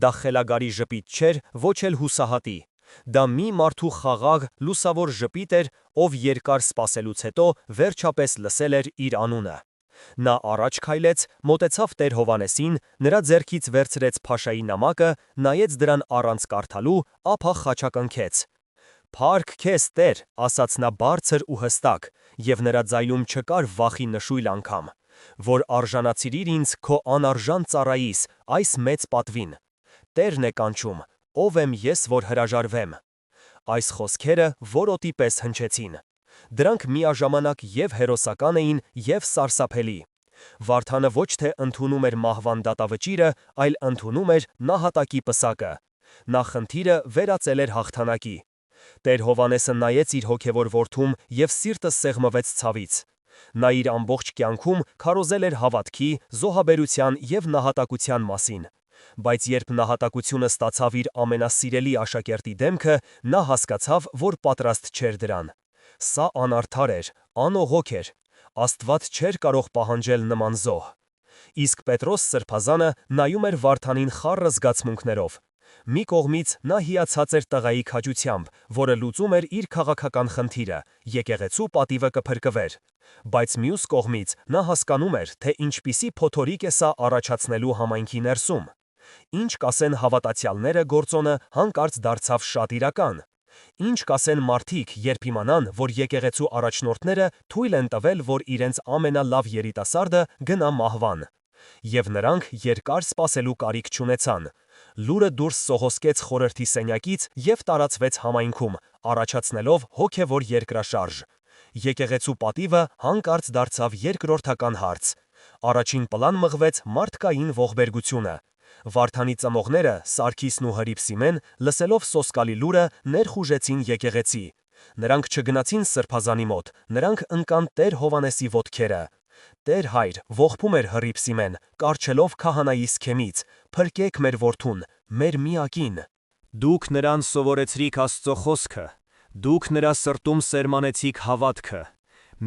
Դա խելագարի ժպիտ չէր, ոչ էլ հուսահատի։ Դա մի մարդու խաղաղ, լուսավոր ժպիտ էր, ով երկար սպասելուց հետո վերջապես լսել էր իր անունը։ Նա առաջ քայլեց, մոտեցավ Տեր Հովհաննեսին, նրա ձեռքից վերցրեց Փաշայի նամակը, նայեց դրան առանց կարդալու, ապա խաչակնքեց։ «Փառք քեզ, Տեր», ասաց նա բարձր ու հստակ, և նրա ձայնում չկար վախի նշույլ անգամ, որ արժանացրիր ինձ քո անարժան ծառայիս, այս մեծ պատվին։ Տերն է կանչում, ով եմ ես, որ հրաժարվեմ։ Այս խոսքերը որոտի պես հնչեցին։ Դրանք միաժամանակ և հերոսական էին, և սարսափելի։ Վարդանը ոչ թե ընդունում էր մահվան դատավճիռը, այլ ընդունում էր նահատակի պսակը։ Նա խնդիրը վերածել էր հաղթանակի։ Տեր Հովհաննեսը նայեց իր հոգևոր որդուն և սիրտը սեղմվեց ցավից։ Նա իր ամբողջ կյանքում քարոզել էր հավատքի, զոհաբերության և նահատակության մասին։ Բայց երբ նահատակությունը ստացավ իր ամենասիրելի աշակերտի դեմքը, նա հասկացավ, որ պատրաստ չէր դրան։ Սա անարդար էր, անողոք էր։ Աստված չէր կարող պահանջել նման զոհ։ Իսկ Պետրոս Սրբազանը նայում էր Վարդանին խառը զգացմունքներով։ Մի կողմից նա հիացած էր տղայի քաջությամբ, որը լուծում էր իր քաղաքական խնդիրը, եկեղեցու պատիվը կփրկվեր։ Բայց մյուս կողմից նա հասկանում էր, թե ինչպիսի փոթորիկ է սա առաջացնելու համայնքի ներսում։ Ինչ կասեն հավատացյալները գործոնը հանկարծ դարձավ շատ իրական։ Ինչ կասեն մարդիկ, երբ իմանան, որ եկեղեցու առաջնորդները թույլ են տվել, որ իրենց ամենալավ երիտասարդը գնա մահվան։ Եվ նրանք երկար սպասելու կարիք չունեցան։ Լուրը դուրս սողոսկեց խորհրդի սենյակից և տարածվեց համայնքում, առաջացնելով հոգևոր երկրաշարժ։ Եկեղեցու պատիվը հանկարծ դարձավ երկրորդական հարց։ Առաջին պլան մղվեց մարդկային ողբերգությունը։ Վարդանի ծնողները, Սարգիսն ու Հռիփսիմեն, լսելով սոսկալի լուրը, ներխուժեցին եկեղեցի։ Նրանք չգնացին Սրբազանի մոտ, նրանք ընկան Տեր Հովհաննեսի ոտքերը։ Տեր հայր, ողբում էր Հռիփսիմեն, կառչելով քահանայի սքեմից, փրկեք մեր որդուն, մեր միակին։ Դուք նրան սովորեցրիք Աստծո խոսքը, դուք նրա սրտում սերմանեցիք հավատքը։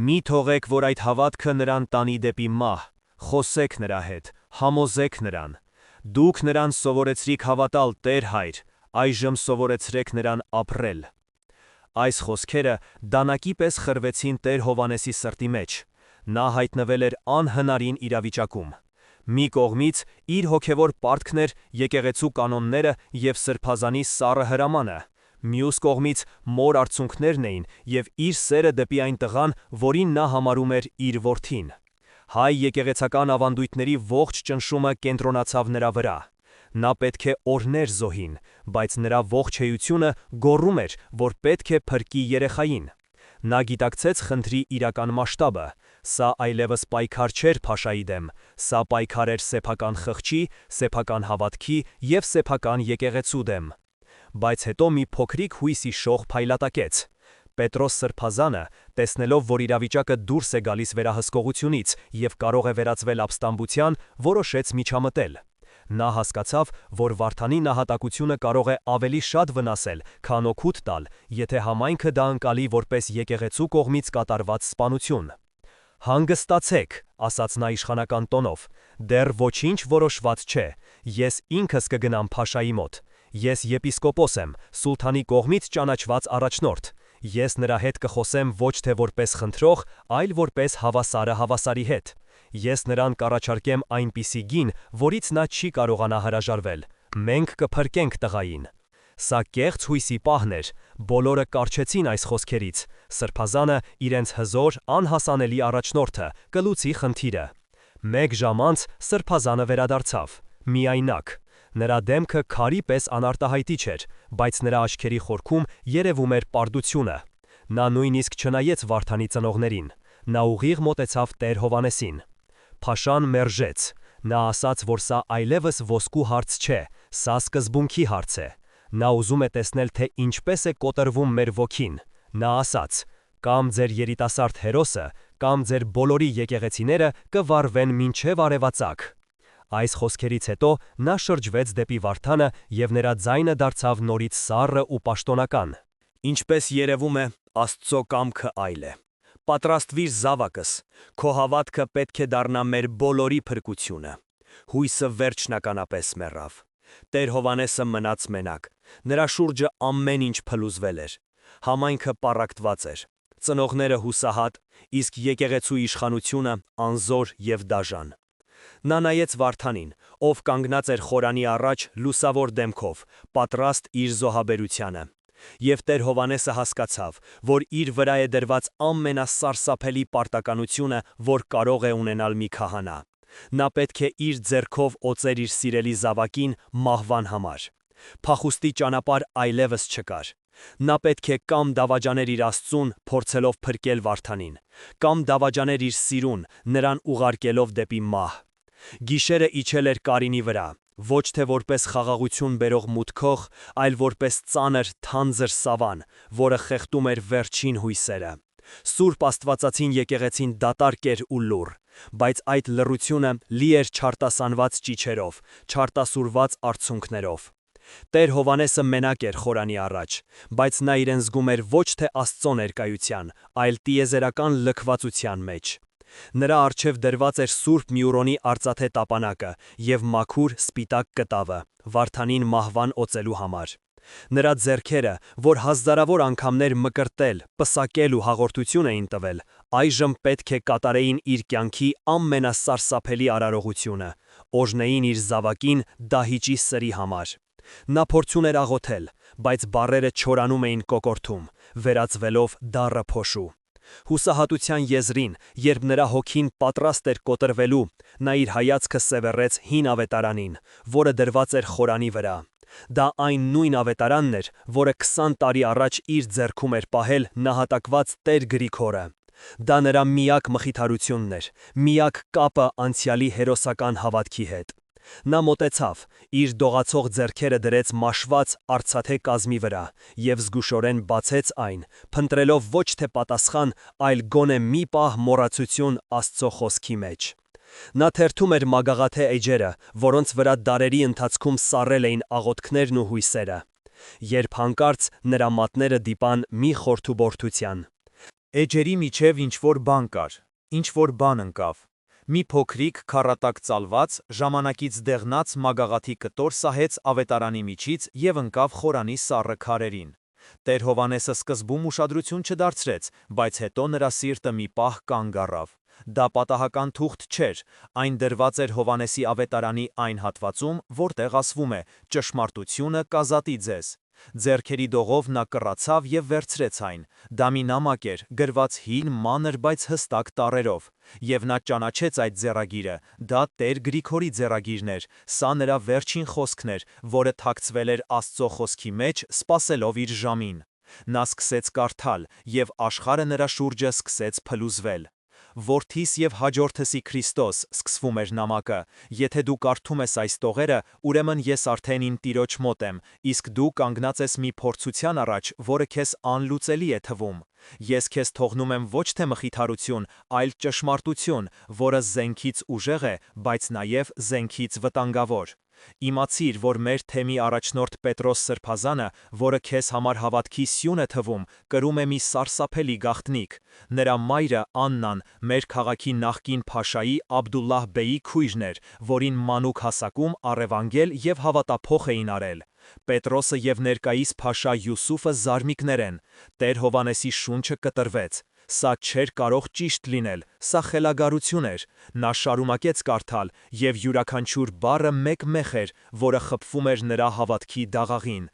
Մի թողեք, որ այդ հավատքը նրան տանի դեպի մահ, խոսեք նրա հետ, համոզեք նրան։ Դուք նրան սովորեցրիք հավատալ, Տեր հայր, այժմ սովորեցրեք նրան ապրել։ Այս խոսքերը դանակի պես խրվեցին Տեր Հովհաննեսի սրտի մեջ։ Նա հայտնվել էր անհնարին իրավիճակում։ Մի կողմից իր հոգևոր պարտքն էր եկեղեցու կանոնները և Սրբազանի սառը հրամանը, մյուս կողմից մոր արցունքներն էին և իր սերը դեպի այն տղան, որին նա համարում էր իր որդին։ Հայ եկեղեցական ավանդույթների ողջ ճնշումը կենտրոնացավ նրա վրա։ Նա պետք է օրհներ զոհին, բայց նրա ողջ էությունը գոռում էր, որ պետք է փրկի երեխային։ Նա գիտակցեց խնդրի իրական մասշտաբը։ Սա այլևս պայքար չէր Փաշայի դեմ, սա պայքար էր սեփական խղճի, սեփական հավատքի և սեփական եկեղեցու դեմ։ բայց հետո մի փոքրիկ հույսի շող փայլատակեց։ Պետրոս Սրբազանը, տեսնելով, որ իրավիճակը դուրս է գալիս վերահսկողությունից եւ կարող է վերածվել ապստամբության, որոշեց միջամտել։ Նա հասկացավ, որ Վարդանի նահատակությունը կարող է ավելի շատ վնասել, քան օգուտ տալ, եթե համայնքը դա ընկալի որպես եկեղեցու կողմից կատարված սպանություն։ «Հանգստացեք», ասաց նա իշխանական տոնով, «դեռ ոչինչ որոշված չէ, ես ինքս կգնամ Փաշայի մոտ, ես եպիսկոպոս եմ, սուլթանի կողմից ճանաչված առաջնորդ, ես նրա հետ կխոսեմ ոչ թե որպես խնդրող, այլ որպես հավասարը հավասարի հետ, ես նրան կառաջարկեմ այնպիսի գին, որից նա չի կարողանա հրաժարվել, մենք կփրկենք տղային»։ Սա կեղծ հույսի պահն էր, բոլորը կառչեցին այս խոսքերից, Սրբազանը իրենց հզոր, անհասանելի առաջնորդը կլուծի խնդիրը։ Մեկ ժամ անց Սրբազանը վերադարձավ, միայնակ։ Նրա դեմքը քարի պես անարտահայտիչ էր, բայց նրա աչքերի խորքում երևում էր պարդությունը։ Նա նույնիսկ չնայեց Վարդանի ծնողներին, նա ուղիղ մոտեցավ Տեր Հովհաննեսին։ Փաշան մերժեց, նա ասաց, որ սա այլևս ոսկու հարց չէ, սա սկզբունքի հարց է։ Նա ուզում է տեսնել, թե ինչպես է կոտրվում մեր ոգին։ Նա ասաց. «Կամ ձեր երիտասարդ հերոսը, կամ ձեր բոլորի եկեղեցիները կվառվեն մինչև արևածագ»։ Այս խոսքերից հետո նա շրջվեց դեպի Վարդանը եւ նրա ձայնը դարձավ նորից սառը ու պաշտոնական։ Ինչպես երևում է, Աստծո կամքը այլ է։ Պատրաստվիր զավակս, քո հավատքը պետք է դառնա մեր բոլորի փրկությունը։ Հույսը վերջնականապես մեռավ։ Տեր Հովհաննեսը մնաց մենակ, նրա շուրջը ամեն ինչ փլուզվել էր, համայնքը պառակտված էր, ծնողները հուսահատ, իսկ եկեղեցու իշխանությունը անզոր եւ դաժան։ Նա նայեց Վարդանին, ով կանգնած էր խորանի առաջ լուսավոր դեմքով, պատրաստ իր զոհաբերությանը, եւ Տեր Հովհաննեսը հասկացավ, որ իր վրա է դրված ամենասարսափելի պարտականությունը, որ կարող է ունենալ մի քահանա։ Նա պետք է իր ձեռքով օծեր իր սիրելի զավակին մահվան համար։ Փախուստի ճանապարհ այլևս չկար։ Նա պետք է կամ դավաճաներ իր Աստծուն, փորձելով փրկել Վարդանին, կամ դավաճաներ իր սիրուն, նրան ուղարկելով դեպի մահ։ Գիշերը իջել էր Կարինի վրա, ոչ թե որպես խաղաղություն բերող մուտքող, այլ որպես ծանր, թանձր սավան, որը խեղդում էր վերջին հույսերը։ Սուրբ Աստվածածին եկեղեցին դատարկ էր ու լուռ, բայց այդ լռությունը լի էր չարտասանված ճիչերով, չարտասուրված արցունքներով։ Տեր Հովհաննեսը մենակ էր խորանի առաջ, բայց նա իրեն զգում էր ոչ թե Աստծո ներկայության, այլ տիեզերական լքվածության մեջ։ Նրա առջև դրված էր Սուրբ Մյուրոնի արծաթե տապանակը եւ մաքուր սպիտակ կտավը, Վարդանին մահվան օծելու համար։ Նրա ձեռքերը, որ հազարավոր անգամներ մկրտել, պսակել ու հաղորդություն էին տվել, այժմ պետք է կատարեին իր կյանքի ամենասարսափելի արարողությունը, օրհնեին իր զավակին դահիճի սրի համար։ Նա փորձում էր աղոթել, բայց բառերը չորանում էին կոկորդում, վերածվելով դառը փոշու։ Հուսահատության եզրին, երբ նրա հոգին պատրաստ էր կոտրվելու, նա իր հայացքը սևեռեց հին ավետարանին, որը դրված էր խորանի վրա։ Դա այն նույն ավետարանն էր, որը 20 տարի առաջ իր ձեռքում էր պահել նահատակված Տեր Գրիգորը։ Դա նրա միակ մխիթարությունն էր, միակ կապը անցյալի հերոսական հավատքի հետ։ Նա մոտեցավ, իր դողացող ձեռքերը դրեց մաշված արծաթե կազմի վրա եւ զգուշորեն բացեց այն, փնտրելով ոչ թե պատասխան, այլ գոնե մի պահ մոռացություն Աստծո խոսքի մեջ։ Նա թերթում էր մագաղաթե էջերը, որոնց վրա դարերի ընթացքում սառել էին աղոթքներն ու հույսերը, երբ հանկարծ նրա մատները դիպան մի խորթուբորթության։ Էջերի միջև ինչ-որ բան կար, ինչ-որ բան ընկավ։ Մի փոքրիկ քառատակ ծալված, ժամանակից դեղնած մագաղաթի կտոր սահեց ավետարանի միջից եւ ընկավ խորանի սառը քարերին։ Տեր Հովհաննեսը սկզբում ուշադրություն չդարձրեց, բայց հետո նրա սիրտը մի պահ կանգ առավ։ Դա պատահական թուղթ չէր, այն դրված էր Հովհաննեսի ավետարանի այն հատվածում, որտեղ ասվում է. «Ճշմարտությունը կազատի ձեզ»։ Ձեռքերի դողով նա կռացավ եւ վերցրեց այն։ Դա մի նամակ էր, գրված հին, մանր, բայց հստակ տառերով, եւ նա ճանաչեց այդ ձեռագիրը։ Դա Տեր Գրիգորի ձեռագիրն էր, սա նրա վերջին խոսքն էր, որը թաքցվել էր Աստծո խոսքի մեջ, սպասելով իր ժամին։ Նա սկսեց կարդալ, եւ աշխարհը նրա շուրջը սկսեց փլուզվել։ Որդիս եւ հաջորդեսի Քրիստոս, սկսվում էր նամակը։ Եթե դու կարդում ես այս տողերը, ուրեմն ես արդեն իմ Տիրոջ մոտ եմ, իսկ դու կանգնած ես մի փորձության առաջ, որը քեզ անլուծելի է թվում։ Ես քեզ թողնում եմ ոչ թե մխիթարություն, այլ ճշմարտություն, որը զենքից ուժեղ է, բայց նաև զենքից վտանգավոր։ Իմացիր, որ մեր թեմի առաջնորդ Պետրոս Սրբազանը, որը քեզ համար հավատքի սյուն է թվում, կրում է մի սարսափելի գաղտնիք։ Նրա մայրը Աննան մեր քաղաքի նախկին փաշայի Աբդուլլահ բեյի քույրն էր, որին մանուկ հասակում առևանգել եւ հավատափոխ էին արել։ Պետրոսը եւ ներկայիս փաշա Յուսուֆը զարմիկներ են։ Տեր Հովանեսի շունչը կտրվեց։ Սա չէր կարող ճիշտ լինել, սա խելագարություն էր։ Նա շարունակեց կարդալ, եւ յուրաքանչյուր բառը մեկ մեղ էր, որը խփվում էր նրա հավատքի դաղաղին։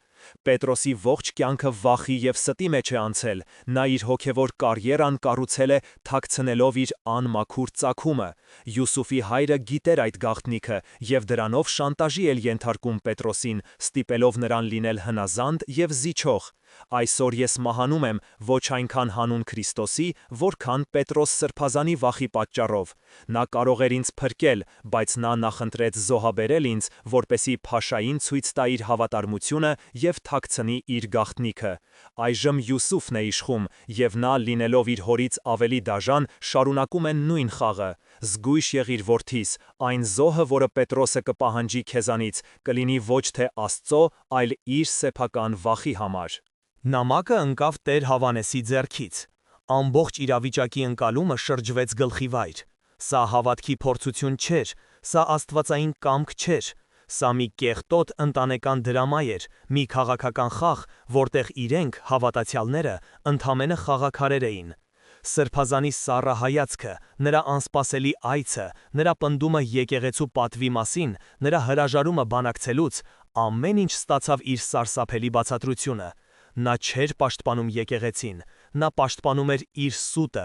Պետրոսի ողջ կյանքը վախի եւ ստի մեջ է անցել։ Նա իր հոգևոր կարիերան կառուցել է թաքցնելով իր անմաքուր ծագումը։ Յուսուֆի հայրը գիտեր այդ գաղտնիքը եւ դրանով շանտաժի էր ենթարկում Պետրոսին, ստիպելով նրան լինել հնազանդ եւ զիջող։ Այսօր ես մահանում եմ ոչ այնքան հանուն Քրիստոսի, որքան Պետրոս Սրբազանի վախի պատճառով։ Նա կարող էր ինձ փրկել, բայց նա նախընտրեց զոհաբերել ինձ, որպեսի փաշային ցույց տա իր հավատարմությունը եւ թաքցնի իր գաղտնիքը։ Այժմ Յուսուֆն է իշխում, եւ նա, լինելով իր հորից ավելի դաժան, շարունակում է նույն խաղը։ Զգույշ եղիր, որդիս, այն զոհը, որը Պետրոսը կպահանջի քեզանից, կլինի ոչ թե Աստծո, այլ իր սեփական վախի համար։ Նամակը ընկավ Տեր Հովհաննեսի ձեռքից։ Ամբողջ իրավիճակի ընկալումը շրջվեց գլխի վայր։ Սա հավատքի փորձություն չէր, սա աստվածային կամք չէր։ Սա մի կեղտոտ ընտանեկան դրամա էր, մի քաղաքական խաղ, որտեղ իրենք, հավատացյալները, ընդամենը խաղաքարեր էին։ Սրբազանի սառը հայացքը, նրա անսպասելի այցը, նրա պնդումը եկեղեցու պատվի մասին, նրա հրաժարումը բանակցելուց, ամեն ինչ ստացավ իր սարսափելի բացատրությունը։ Նա չէր պաշտպանում եկեղեցին, նա պաշտպանում էր իր սուտը։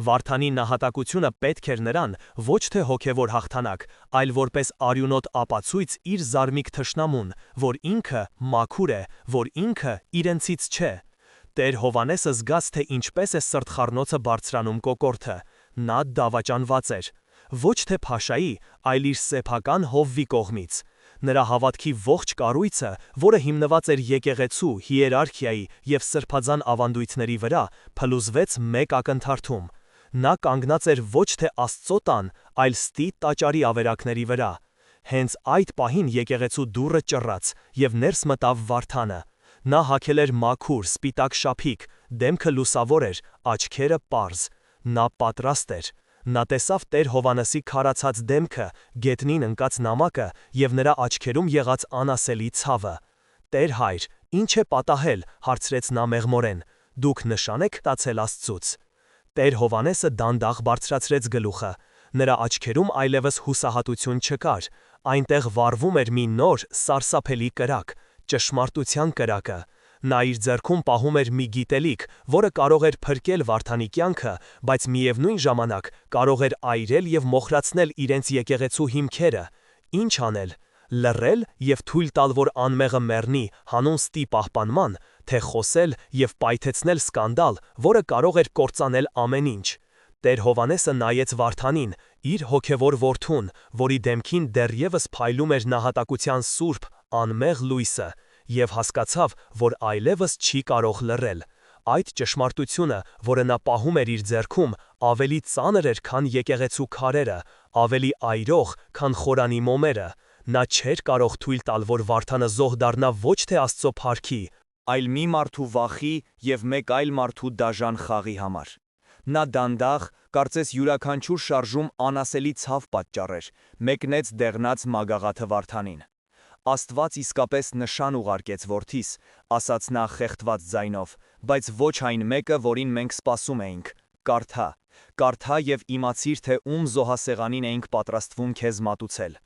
Վարդանի նահատակությունը պետք էր նրան ոչ թե հոգևոր հաղթանակ, այլ որպես արյունոտ ապացույց իր զարմիկ թշնամուն, որ ինքը մաքուր է, որ ինքը իրենցից չէ։ Տեր Հովհաննեսը զգաց, թե ինչպես է սրտխառնոցը բարձրանում կոկորդը։ Նա դավաճանված էր։ Ոչ թե փաշայի, այլ իր սեփական հովվի կողմից։ Նրա հավատքի ողջ կառույցը, որը հիմնված էր եկեղեցու, հիերարխիայի եւ սրբազան ավանդույթների վրա, փլուզվեց մեկ ակնթարթում։ Նա կանգնած էր ոչ թե Աստծո տան, այլ ստի տաճարի ավերակների վրա։ Հենց այդ պահին եկեղեցու դուռը ճռաց եւ ներս մտավ Վարդանը։ Նա հագել էր մաքուր, սպիտակ շափիկ, դեմքը լուսավոր էր, աչքերը պարզ։ Նա պատրաստ էր։ Նա տեսավ Տեր Հովհաննեսի քարացած դեմքը, գետնին ընկած նամակը եւ նրա աչքերում եղած անասելի ցավը։ Տեր հայր, ինչ է պատահել, հարցրեց նա մեղմորեն։ Դուք նշան եք տացել Աստծուց։ Տեր Հովհաննեսը դանդաղ բարձրացրեց գլուխը։ Նրա աչքերում այլևս հուսահատություն չկար։ Այնտեղ վառվում էր մի նոր, սարսափելի կրակ, ճշմարտության կրակը։ Նա իր ձեռքում պահում էր մի գիտելիք, որը կարող էր փրկել Վարդանի կյանքը, բայց միևնույն ժամանակ կարող էր այրել եւ մոխրացնել իրենց եկեղեցու հիմքերը։ Ինչ անել։ Լռել եւ թույլ տալ, որ անմեղը մեռնի հանուն ստի պահպանման, թե խոսել եւ պայթեցնել սկանդալ, որը կարող էր կործանել ամեն ինչ։ Տեր Հովհաննեսը նայեց Վարդանին, իր հոգևոր որդուն, որի դեմքին դեռևս փայլում էր նահատակության սուրբ, անմեղ լույսը, եւ հասկացավ, որ այլևս չի կարող լռել։ Այդ ճշմարտությունը, որը նա պահում էր իր ձեռքում, ավելի ծանր էր, քան եկեղեցու քարերը, ավելի այրող, քան խորանի մոմերը։ Նա չէր կարող թույլ տալ, որ Վարդանը զոհ դառնա ոչ թե Աստծո փառքի, այլ մի մարդու վախի եւ մեկ այլ մարդու դաժան խաղի համար։ Նա դանդաղ, կարծես յուրաքանչյուր շարժում անասելի ցավ պատճառեր, մեկնեց դեղնած մագաղաթը Վարդանին։ Աստված իսկապես նշան ուղարկեց որդիս, ասաց նա խեղդված ձայնով, բայց ոչ այն մեկը, որին մենք սպասում էինք։ Կարդա եւ իմացիր, թե ում զոհասեղանին էինք պատրաստվում քեզ մատուցել։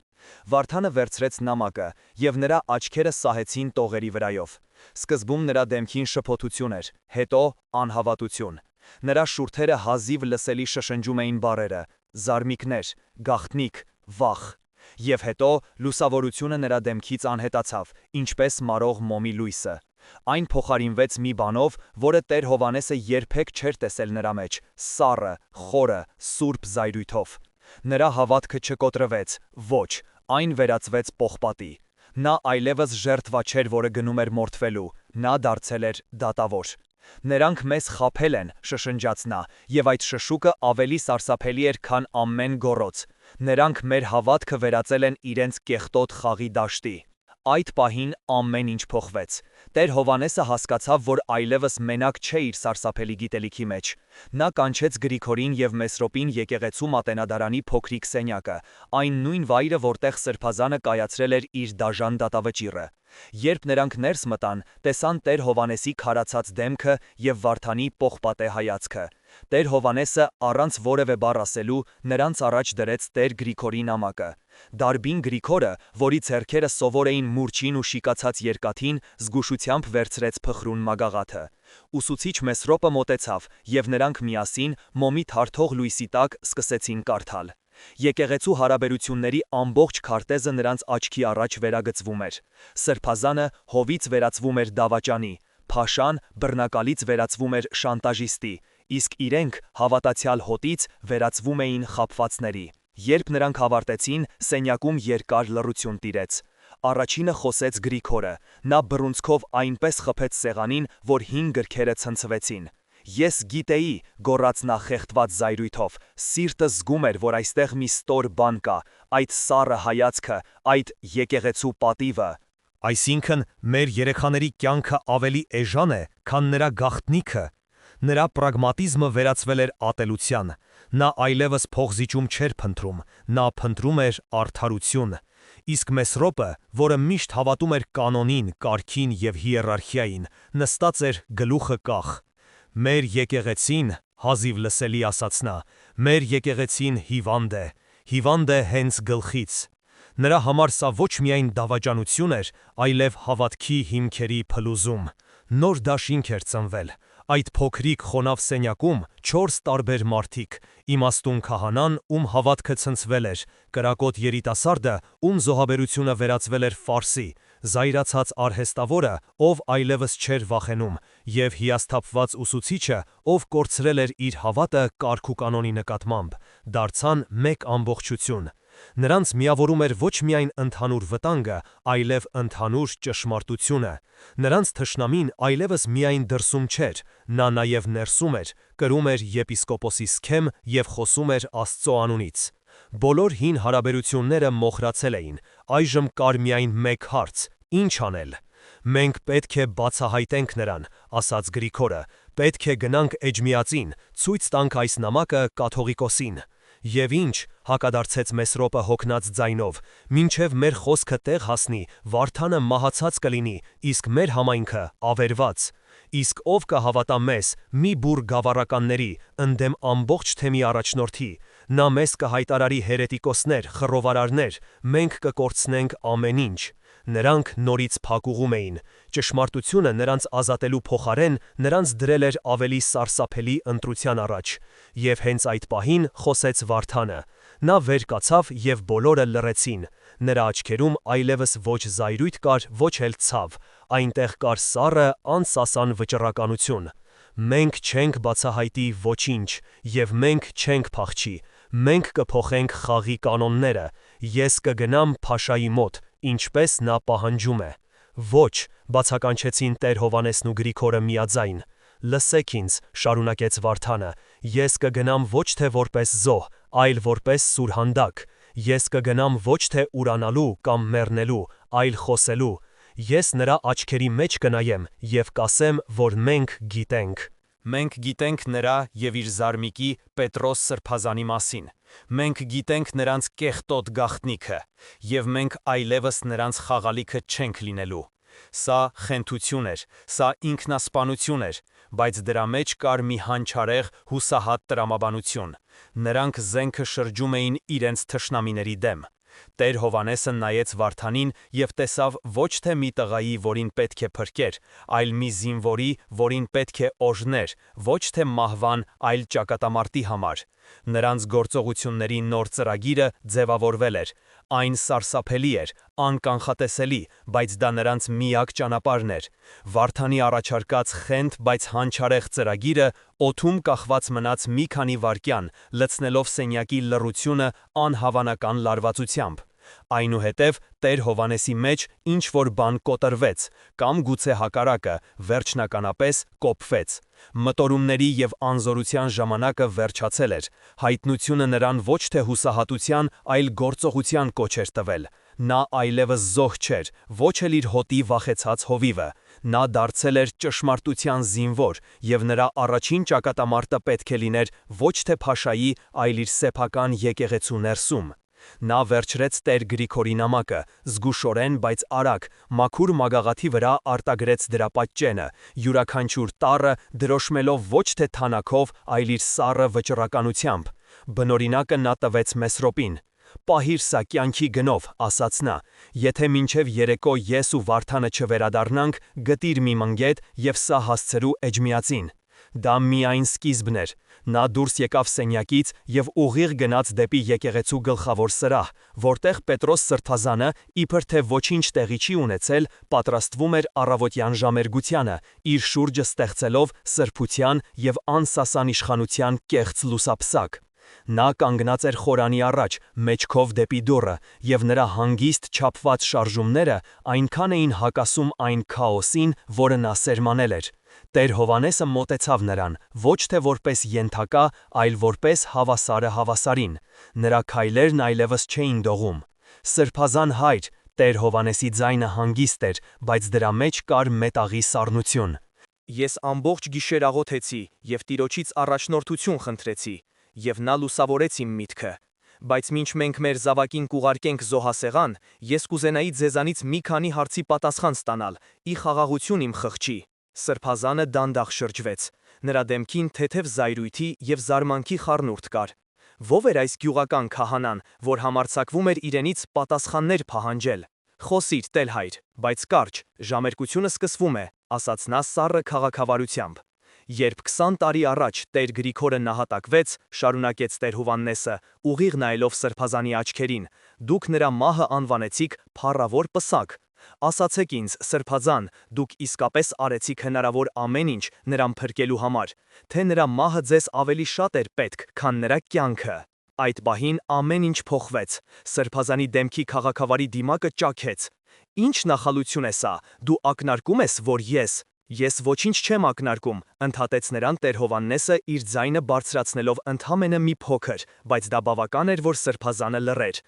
Վարդանը վերցրեց նամակը, եւ նրա աչքերը սահեցին տողերի վրայով։ Սկզբում նրա դեմքին շփոթություն էր, հետո անհավատություն։ Նրա շուրթերը հազիվ լսելի շշնջում էին բառերը՝ զարմիկներ, գաղտնիք, վախ։ Եվ հետո լուսավորությունը նրա դեմքից անհետացավ, ինչպես մարող մոմի լույսը։ Այն փոխարինվեց մի բանով, որը Տեր Հովհաննեսը երբեք չէր տեսել նրա մեջ՝ սառը, խորը, սուրբ զայրույթով։ Նրա հավատքը չկոտրվեց, ոչ, այն վերածվեց պողպատի։ Նա այլևս ժերտվա չէր, որը գնում էր մորթվելու, նա դարձել էր դատավոր։ Նրանք մեզ խաբել են, շշնջաց նա, և այդ շշուկը ավելի սարսափելի էր, քան ամեն գոռոց։ Նրանք մեր հավատքը վերածել են իրենց կեղտոտ խաղի դաշտի։ Այդ պահին ամեն ինչ փոխվեց։ Տեր Հովհաննեսը հասկացավ, որ այլևս մենակ չէ իր սարսափելի գիտելիքի մեջ։ Նա կանչեց Գրիգորին և Մեսրոպին եկեղեցու մատենադարանի փոքրիկ սենյակը, այն նույն վայրը, որտեղ Սրբազանը կայացրել էր իր դաժան դատավճիռը։ Երբ նրանք ներս մտան, տեսան Տեր Հովհաննեսի քարացած դեմքը և Վարդանի պողպատե հայացքը։ Տեր Հովհաննեսը, առանց որևէ բառ ասելու, նրանց առաջ դրեց Տեր Գրիգորի նամակը։ Դարբին Գրիգորը, որի ձեռքերը սովոր էին մուրճին ու շիկացած երկաթին, զգուշությամբ վերցրեց փխրուն մագաղաթը։ Ուսուցիչ Մեսրոպը մոտեցավ, և նրանք միասին, մոմի թարթող լույսի տակ, սկսեցին կարդալ։ Եկեղեցու հարաբերությունների ամբողջ քարտեզը նրանց աչքի առաջ վերագծվում էր։ Սրբազանը հովից վերածվում էր դավաճանի, Փաշան բռնակալից վերածվում էր շանտաժիստի, իսկ իրենք հավատացյալ հոտից վերածվում էին խաբվածների։ Երբ նրանք ավարտեցին, սենյակում երկար լռություն տիրեց։ Առաջինը խոսեց Գրիգորը, նա բռունցքով այնպես խփեց սեղանին, որ հին գրքերը ցնցվեցին։ Ես գիտեի, գոռաց նա խեղդված զայրույթով, սիրտս զգում էր, որ այստեղ մի ստոր բան կա, այդ սառը հայացքը, այդ եկեղեցու պատիվը։ Այսինքն, մեր երեխաների կյանքը ավելի էժան է, քան նրա գաղտնիքը։ Նրա պրագմատիզմը վերածվել էր ատելության։ Նա այլևս փողզիջում չէր փնտրում, նա փնտրում էր արդարություն։ Իսկ Մեսրոպը, որը միշտ հավատում էր կանոնին, կարգին և հիերարխիային, նստած էր գլուխը կախ։ Մեր եկեղեցին, հազիվ լսելի ասաց նա, մեր եկեղեցին հիվանդ է հենց գլխից։ Նրա համար սա ոչ միայն դավաճանություն էր, այլև հավատքի հիմքերի փլուզում։ Նոր դաշինք էր ծնվել։ Այդ փոքրիկ խոնավ սենյակում 4 տարբեր մարդիկ, իմաստուն քահանան, ում հավատքը ցնցվել էր, կրակոտ երիտասարդը, ում զոհաբերությունը վերածվել էր ֆարսի, զայրացած արհեստավորը, ով այլևս չէր վախենում, և հիասթափված ուսուցիչը, ով կորցրել էր իր հավատը կարգ ու կանոնի նկատմամբ, դարձան մեկ ամբողջություն։ Նրանց միավորում էր ոչ միայն ընդհանուր վտանգը, այլև ընդհանուր ճշմարտությունը։ Նրանց թշնամին այլևս միայն դրսում չէր, նա նաև ներսում էր, կրում էր եպիսկոպոսի սքեմ և խոսում էր Աստծո անունից։ Բոլոր հին հարաբերությունները մոխրացել էին, այժմ կար միայն մեկ հարց՝ ինչ անել։ Մենք պետք է բացահայտենք նրան, ասաց Գրիգորը, պետք է գնանք Էջմիածին, ցույց տանք այս նամակը կաթողիկոսին։ Եվ ինչ, հակադարձեց Մեսրոպը հոգնած ձայնով, մինչև մեր խոսքը տեղ հասնի, Վարդանը մահացած կլինի, իսկ մեր համայնքը ավերված։ Իսկ ով կհավատա մեզ, մի բուռ գավառականների, ընդդեմ ամբողջ թեմի առաջնորդի, նա մեզ կհայտարարի հերետիկոսներ, խռովարարներ, մենք կկորցնենք ամեն ինչ։ Նրանք նորից փակուղում էին։ Ճշմարտությունը նրանց ազատելու փոխարեն նրանց դրել էր ավելի սարսափելի ընտրության առաջ։ Եվ հենց այդ պահին խոսեց Վարդանը։ Նա վեր կացավ և բոլորը լռեցին։ Նրա աչքերում այլևս ոչ զայրույթ կար, ոչ էլ ցավ, այնտեղ կար սառը, անսասան վճռականություն։ Մենք չենք բացահայտի ոչինչ, և մենք չենք փախչի։ Մենք կփոխենք խաղի կանոնները։ Ես կգնամ Փաշայի մոտ, ինչպես նա պահանջում է։ Ոչ, բացականչեցին Տեր Հովհաննեսն ու Գրիգորը միաձայն։ Լսեք ինձ, շարունակեց Վարդանը, ես կգնամ ոչ թե որպես զոհ, այլ որպես սուրհանդակ։ Ես կգնամ ոչ թե ուրանալու կամ մեռնելու, այլ խոսելու։ Ես նրա աչքերի մեջ կնայեմ և կասեմ, որ մենք գիտենք։ Մենք գիտենք նրա և իր զարմիկի Պետրոս Սրբազանի մասին։ Մենք գիտենք նրանց կեղտոտ գաղտնիքը, և մենք այլևս նրանց խաղալիքը չենք լինելու։ Սա խենթություն էր, սա ինքնասպանություն էր, բայց դրա մեջ կար մի հանճարեղ, հուսահատ տրամաբանություն։ Նրանք զենքը շրջում էին իրենց թշնամիների դեմ։ Տեր Հովհաննեսը նայեց Վարդանին և տեսավ ոչ թե մի տղայի, որին պետք է փրկեր, այլ մի զինվորի, որին պետք է օրհներ, ոչ թե մահվան, այլ ճակատամարտի համար։ Նրանց գործողությունների նոր ծրագիրը ձևավորվել էր։ Այն սարսափելի էր, անկանխատեսելի, բայց դա նրանց միակ ճանապարհն էր։ Վարդանի առաջարկած խենթ, բայց հանճարեղ ծրագիրը օդում կախված մնաց մի քանի վայրկյան, լցնելով սենյակի լռությունը անհավանական լարվածությամբ։ Այնուհետև Տեր Հովհաննեսի մեջ ինչ-որ բան կոտրվեց, կամ գուցե հակառակը, վերջնականապես կոփվեց։ Մտորումների և անզորության ժամանակը վերջացել էր, հայտնությունը նրան ոչ թե հուսահատության, այլ գործողության կոչ էր տվել։ Նա այլևս զոհ չէր, ոչ էլ իր հոտի վախեցած հովիվը։ Նա դարձել էր ճշմարտության զինվոր, և նրա առաջին ճակատամարտը պետք է լիներ ոչ թե փաշայի, այլ իր սեփական եկեղեցու ներսում։ Նա վերջրեց Տեր Գրիգորի նամակը, զգուշորեն, բայց արագ, մաքուր մագաղաթի վրա արտագրեց դրա պատճենը, յուրաքանչյուր տառը դրոշմելով ոչ թե թանաքով, այլ իր սառը վճռականությամբ։ Բնօրինակը նա տվեց Մեսրոպին։ «Պահիր սա կյանքի գնով», ասաց նա, «եթե մինչև երեկո ես ու Վարդանը չվերադառնանք, գտիր մի մնգետ և սա հասցրու Էջմիածին»։ Դա միայն սկիզբն էր։ Նա դուրս եկավ սենյակից և ուղիղ գնաց դեպի եկեղեցու գլխավոր սրահ, որտեղ Պետրոս Սրբազանը, իբր թե ոչինչ տեղի չի ունեցել, պատրաստվում էր առավոտյան ժամերգությանը, իր շուրջը ստեղծելով սրբության և անսասան իշխանության կեղծ լուսափսակ։ Նա կանգնած էր խորանի առաջ, մեջքով դեպի դուռը, և նրա հանգիստ չափված շարժումները այնքան էին հակասում այն քաոսին, որը նա սերմանել էր։ Տեր Հովհաննեսը մոտեցավ նրան, ոչ թե որպես ենթակա, այլ որպես հավասարը հավասարին։ Նրա քայլերն այլևս չէին դողում։ «Սրբազան հայր», Տեր Հովհաննեսի ձայնը հանգիստ էր, բայց դրա մեջ կար մետաղի սառնություն։ «Ես ամբողջ գիշեր աղոթեցի և Տիրոջից առաջնորդություն խնդրեցի, և նա լուսավորեց իմ միտքը։ Բայց մինչ մենք մեր զավակին կուղարկենք զոհասեղան, ես կուզենայի ձեզանից մի քանի հարցի պատասխան ստանալ, ի խաղաղություն իմ խղճի»։ Սրբազանը դանդաղ շրջվեց։ Նրա դեմքին թեթև զայրույթի և զարմանքի խառնուրդ կար։ Ո՞վ էր այս գյուղական քահանան, որ համարձակվում էր իրենից պատասխաններ պահանջել։ «Խոսիր, տեր-հայր, բայց կարճ, ժամերգությունը սկսվում է», ասաց նա սառը քաղաքավարությամբ։ «Երբ 20 տարի առաջ Տեր Գրիգորը նահատակվեց», շարունակեց Տեր Հովհաննեսը, ուղիղ նայելով Սրբազանի աչքերին, «դուք նրա մահը անվանեցիք փառավոր պսակ։ Ասացեք ինձ, Սրբազան, դուք իսկապես արեցիք հնարավոր ամեն ինչ նրան փրկելու համար, թե նրա մահը ձեզ ավելի շատ էր պետք, քան նրա կյանքը»։ Այդ պահին ամեն ինչ փոխվեց։ Սրբազանի դեմքի քաղաքավարի դիմակը ճաքեց։ «Ինչ նախալություն է սա, դու ակնարկում ես, որ Ես ոչինչ չեմ ակնարկում», ընդհատեց նրան Տեր Հովհաննեսը իր ձայնը բարձրացնելով ընդամենը մի փոքր, բայց դա բավական էր, որ Սրբազանը լռեր։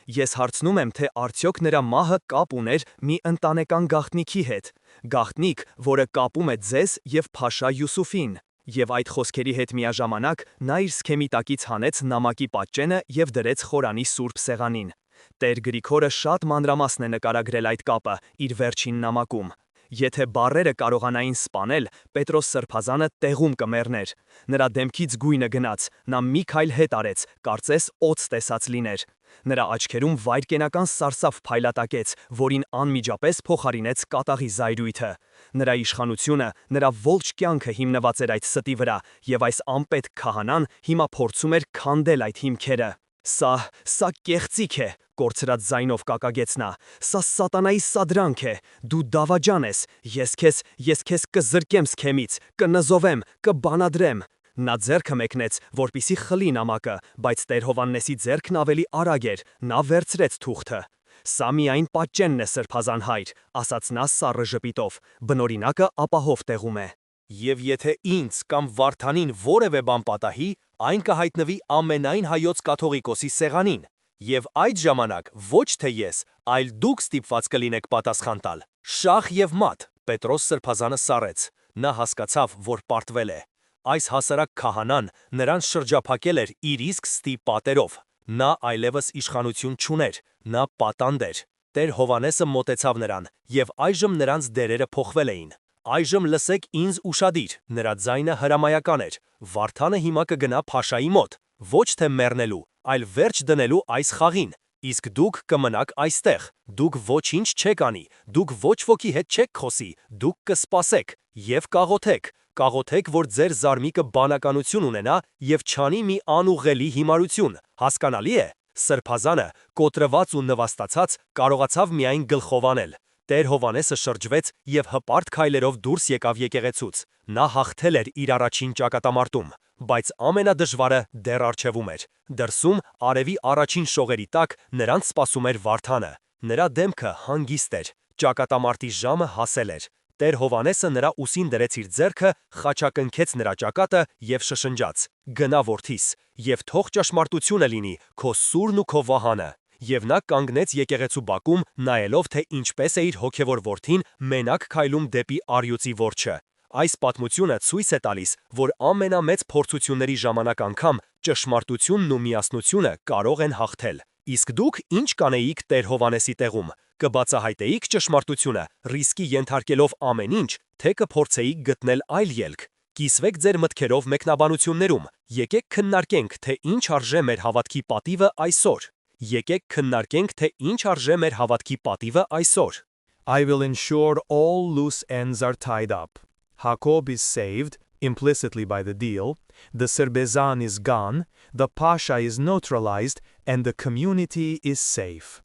Ես հարցնում եմ, թե արդյոք նրա մահը կապ ուներ մի ընտանեկան գաղտնիքի հետ, գաղտնիք, որը կապում է ձեզ և Փաշա Յուսուֆին։ Եվ այդ խոսքերի հետ միաժամանակ նա իր սքեմի տակից հանեց նամակի պատճենը և դրեց խորանի սուրբ սեղանին։ Տեր Գրիգորը շատ մանրամասն է նկարագրել այդ կապը իր վերջին նամակում։ Եթե բառերը կարողանային սպանել, Պետրոս Սրբազանը տեղում կմեռներ։ Նրա դեմքից գույնը գնաց, նա մի քայլ հետ արեց, կարծես օձ տեսած լիներ։ Նրա աչքերում վայրկենական սարսափ փայլատակեց, որին անմիջապես փոխարինեց կատաղի զայրույթը։ Նրա իշխանությունը, նրա ողջ կյանքը հիմնված էր այդ ստի վրա, և այս անպետք քահանան հիմա փորձում էր քանդել այդ հիմքերը։ Սա կեղծիք է, կորցրած ձայնով կակագեց նա, սա սատանայի սադրանք է, դու դավաճան ես, ես քեզ կզրկեմ սքեմից, կնզովեմ, կբանադրեմ։ Նա ձեռքը մեկնեց, որպեսզի խլի նամակը, բայց Տեր Հովհաննեսի ձեռքն ավելի արագ էր, նա վերցրեց թուղթը։ «Սա միայն պատճենն է, Սրբազան հայր», ասաց նա սառը ժպիտով, «բնօրինակը ապահով տեղում է։ Եվ եթե ինձ կամ Վարդանին որևէ բան պատահի, այն կհայտնվի ամենայն հայոց կաթողիկոսի սեղանին, և այդ ժամանակ ոչ թե ես, այլ դուք ստիպված կլինեք պատասխան տալ։ Շախ և մատ»։ Պետրոս Սրբազանը սառեց։ Նա հասկացավ, որ պարտվել է։ Այս հասարակ քահանան նրան շրջափակել էր իր իսկ ստի պատերով։ Նա այլևս իշխանություն չուներ, նա պատանդ էր։ Տեր Հովհաննեսը մոտեցավ նրան, և այժմ նրանց դերերը փոխվել էին։ «Այժմ լսեք ինձ ուշադիր», նրա ձայնը հրամայական էր։ «Վարդանը հիմա կգնա Փաշայի մոտ, ոչ թե մեռնելու, այլ վերջ դնելու այս խաղին, իսկ դուք կմնաք այստեղ։ Դուք ոչինչ չեք անի, դուք ոչ ոքի հետ չեք խոսի, դուք կսպասեք և կաղոթեք, որ ձեր զարմիկը բանականություն ունենա և չանի մի անուղղելի հիմարություն, հասկանալի է։ Սրբազանը, կոտրված ու նվաստացած, կարողացավ միայն գլխով անել։ Տեր Հովանեսը շրջվեց և հպարտ քայլերով դուրս եկավ եկեղեցուց։ Նա հաղթել էր իր առաջին ճակատամարտում, բայց ամենադժվարը դեռ առջևում էր։ Դրսում, արևի առաջին շողերի տակ, նրանց սպասում էր Վարդանը։ Նրա դեմքը հանգիստ էր, ճակատամարտի ժամը հասել էր։ Տեր Հովանեսը նրա ուսին դրեց իր ձեռքը, խաչակնքեց նրա ճակատը և շշնջաց. «Գնա որդիս, և թող ճշմարտությունը լինի քո սուրն ու քո վահանը»։ Եվ նա կանգնեց եկեղեցու բակում, նայելով, թե ինչպես է իր հոգևոր որդին մենակ քայլում դեպի առյուծի որջը։ Այս պատմությունը ցույց է տալիս, որ ամենամեծ փորձությունների ժամանակ անգամ ճշմարտությունն ու միասնությունը կարող են հաղթել։ Իսկ դուք ինչ կանեիք Տեր Հովանեսի տեղում։ Կբացահայտեիք ճշմարտությունը, ռիսկի ենթարկելով ամեն ինչ, թե կփորձեիք գտնել այլ ելք։ Կիսվեք ձեր մտքերով մեկնաբանություններում։ Եկեք քննարկենք, թե ինչ արժե մեր հավատքի պատիվը այսօր։ Եկեք քննարկենք, թե ինչ արժե մեր հավատքի պատիվը այսօր։ I will ensure all loose ends are tied up. Jacob is saved, implicitly by the deal, the Serbezan is gone, the Pasha is neutralized, and the community is safe.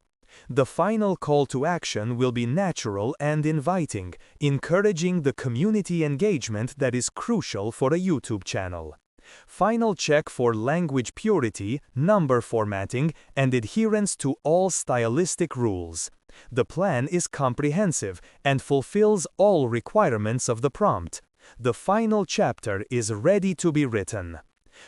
The final call to action will be natural and inviting, encouraging the community engagement that is crucial for a YouTube channel. Final check for language purity, number formatting, and adherence to all stylistic rules. The plan is comprehensive and fulfills all requirements of the prompt. The final chapter is ready to be written.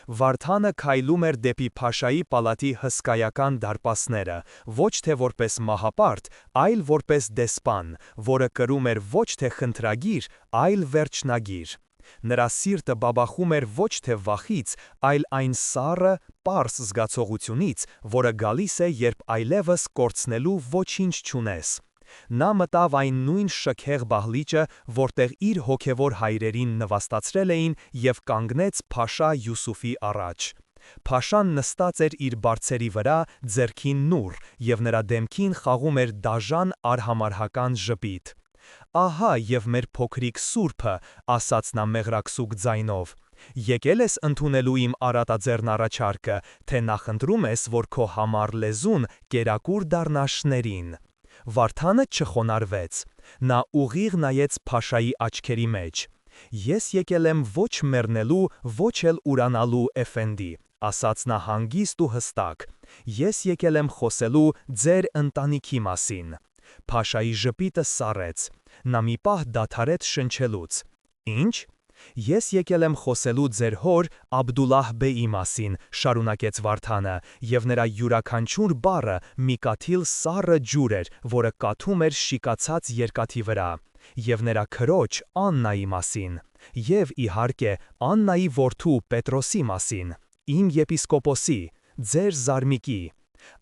Վարդանը քայլում էր դեպի Փաշայի պալատի հսկայական դարպասները, ոչ թե որպես մահապարտ, այլ որպես դեսպան, որը կրում էր ոչ թե խնդրագիր, այլ վերջնագիր։ Նրա սիրտը բաբախում էր ոչ թե վախից, այլ այն սառը, պարզ զգացողությունից, որը գալիս է, երբ այլևս կորցնելու ոչինչ չունես։ Նա մտավ այն նույն շքեղ բահլիճը, որտեղ իր հոգևոր հայրերին նվաստացրել էին և կանգնեց Փաշա Յուսուֆի առաջ։ Փաշան նստած էր իր բարձերի վրա, ձեռքին նուռ, և նրա դեմքին խաղում էր դաժան արհամարհական ժպիտ։ «Ահա և մեր փոքրիկ սուրբը», ասաց նա մեղրակսուկ ձայնով։ «Եկել ես ընդունելու իմ արատաձեռն առաջարկը, թե նախընտրում ես, որ քո համառ լեզուն կերակուր դառնա շներին»։ Վարդանը չխոնարհվեց։ Նա ուղիղ նայեց Փաշայի աչքերի մեջ։ «Ես եկել եմ ոչ մեռնելու, ոչ էլ ուրանալու, էֆենդի», ասաց նա հանգիստ ու հստակ։ «Ես եկել եմ խոսելու ձեր ընտանիքի մասին»։ Փաշայի ժպիտը սառեց։ Նա մի պահ դադարեց շնչելուց։ «Ինչ»։ «Ես եկել եմ խոսելու ձեր հոր Աբդուլլահ բեի մասին», շարունակեց Վարդանը, և նրա յուրաքանչյուր բառը մի կաթիլ սառը ջուր էր, որը կաթում էր շիկացած երկաթի վրա, և նրա քրոջ Աննայի մասին, և, իհարկե, Աննայի որդու Պետրոսի մասին, իմ եպիսկոպոսի, ձեր զարմիկի։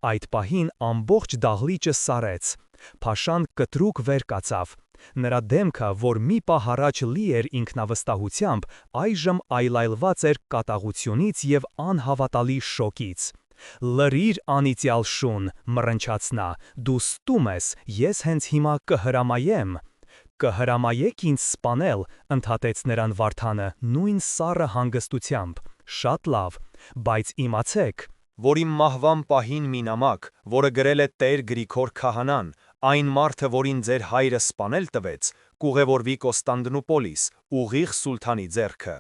Այդ պահին ամբողջ դահլիճը սառեց։ Փաշան կտրուկ վեր կացավ։ Նրա դեմքը, որ մի պահ առաջ լի էր ինքնավստահությամբ, այժմ այլայլված էր կատաղությունից և անհավատալի շոկից։ «Լրիր անիծյալ շուն», մռնչաց նա, «դու ստում ես, ես հենց հիմա կհրամայեմ»։ «Կհրամայեք ինձ սպանել», ընդհատեց նրան Վարդանը նույն սառը հանգստությամբ։ «Շատ լավ, բայց իմացեք, որ իմ մահվան պահին մի նամակ, որը գրել է Տեր Գրիգոր քահանան, այն մարդը, որին ձեր հայրը սպանել տվեց, կուղևորվի Կոստանդնուպոլիս, ուղիղ սուլթանի ձեռքը։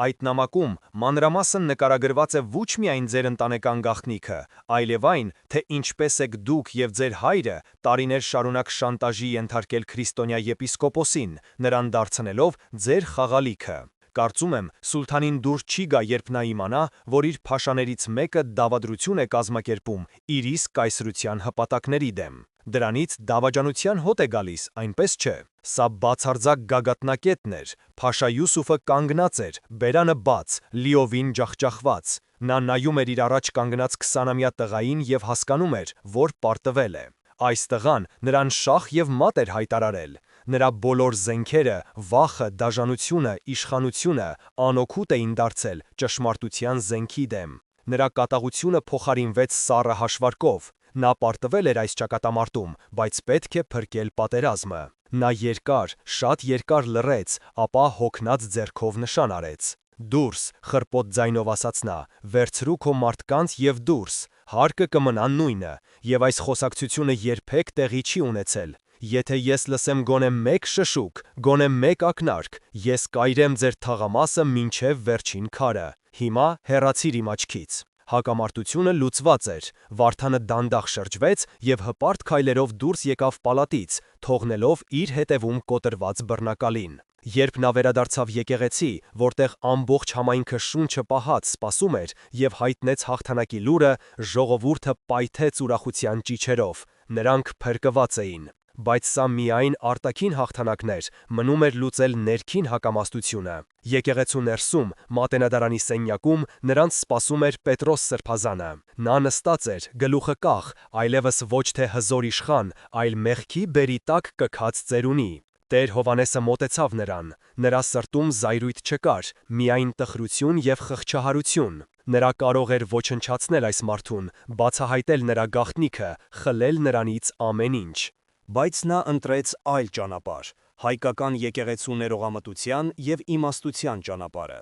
Այդ նամակում մանրամասն նկարագրված է ոչ միայն ձեր ընտանեկան գաղտնիքը, այլև այն, թե ինչպես եք դուք և ձեր հայրը տարիներ շարունակ շանտաժի ենթարկել քրիստոնյա եպիսկոպոսին, նրան դարձնելով ձեր խաղալիքը։ Կարծում եմ, սուլթանին դուր չի գա, երբ նա իմանա, որ իր փաշաներից մեկը դավադրություն է կազմակերպում իր իսկ կայսրության հպատակների դեմ։ Դրանից դավաճանության հոտ է գալիս, այնպես չէ։ Սա բացարձակ գագաթնակետն էր։ Փաշա Յուսուֆը կանգնած էր, բերանը բաց, լիովին ջախջախված։ Նա նայում էր իր առաջ կանգնած 20-ամյա տղային և հասկանում էր, որ պարտվել է։ Այս տղան նրան շախ և մատ էր հայտարարել։ Նրա բոլոր զենքերը, վախը, դաժանությունը, իշխանությունը անօգուտ էին դարձել ճշմարտության զենքի դեմ։ Նրա կատաղությունը փոխարինվեց սառը հաշվարկով։ Նա պարտվել էր այս ճակատամարտում, բայց պետք է փրկել պատերազմը։ Նա երկար, շատ երկար լռեց, ապա հոգնած ձեռքով նշան արեց։ «Դուրս», խռպոտ ձայնով ասաց նա, «վերցրու քո մարդկանց և դուրս»։ Հարկը կմնա նույնը, եւ այս խոսակցությունը երբեք տեղի չի ունեցել։ Եթե ես լսեմ գոնե մեկ շշուկ, գոնե մեկ ակնարկ, ես կայրեմ ձեր թաղամասը մինչև վերջին քարը։ Հիմա հեռացիր իմ աչքից։ Հակամարտությունը լուծված էր, Վարդանը դանդաղ շրջվեց եւ հպարտ քայլերով դուրս եկավ պալատից, թողնելով իր հետևում կոտրված բռնակալին։ Երբ նա վերադարձավ եկեղեցի, որտեղ ամբողջ համայնքը շունչը պահած սպասում էր եւ հայտնեց հաղթանակի լուրը, ժողովուրդը պայթեց ուրախության ճիչերով, նրանք փրկված էին։ Բայց սա միայն արտաքին հաղթանակն էր, մնում էր լուծել ներքին հակամաստությունը։ Եկեղեցու ներսում, մատենադարանի սենյակում նրանց սպասում էր Պետրոս Սրբազանը։ Նա նստած էր, գլուխը կախ, այլևս ոչ թե հզոր իշխան, այլ մեղքի բերի տակ կքած ծերունի։ Տեր Հովհաննեսը մոտեցավ նրան, նրա սրտում զայրույթ չկար, միայն տխրություն եւ խղճահարություն։ Նրա կարող էր ոչնչացնել այս մարդուն, բացահայտել նրա գաղտնիքը, խլել նրանից ամեն ինչ։ Բայց նա ընտրեց այլ ճանապարհ, հայկական եկեղեցու ներողամտության եւ իմաստության ճանապարհը։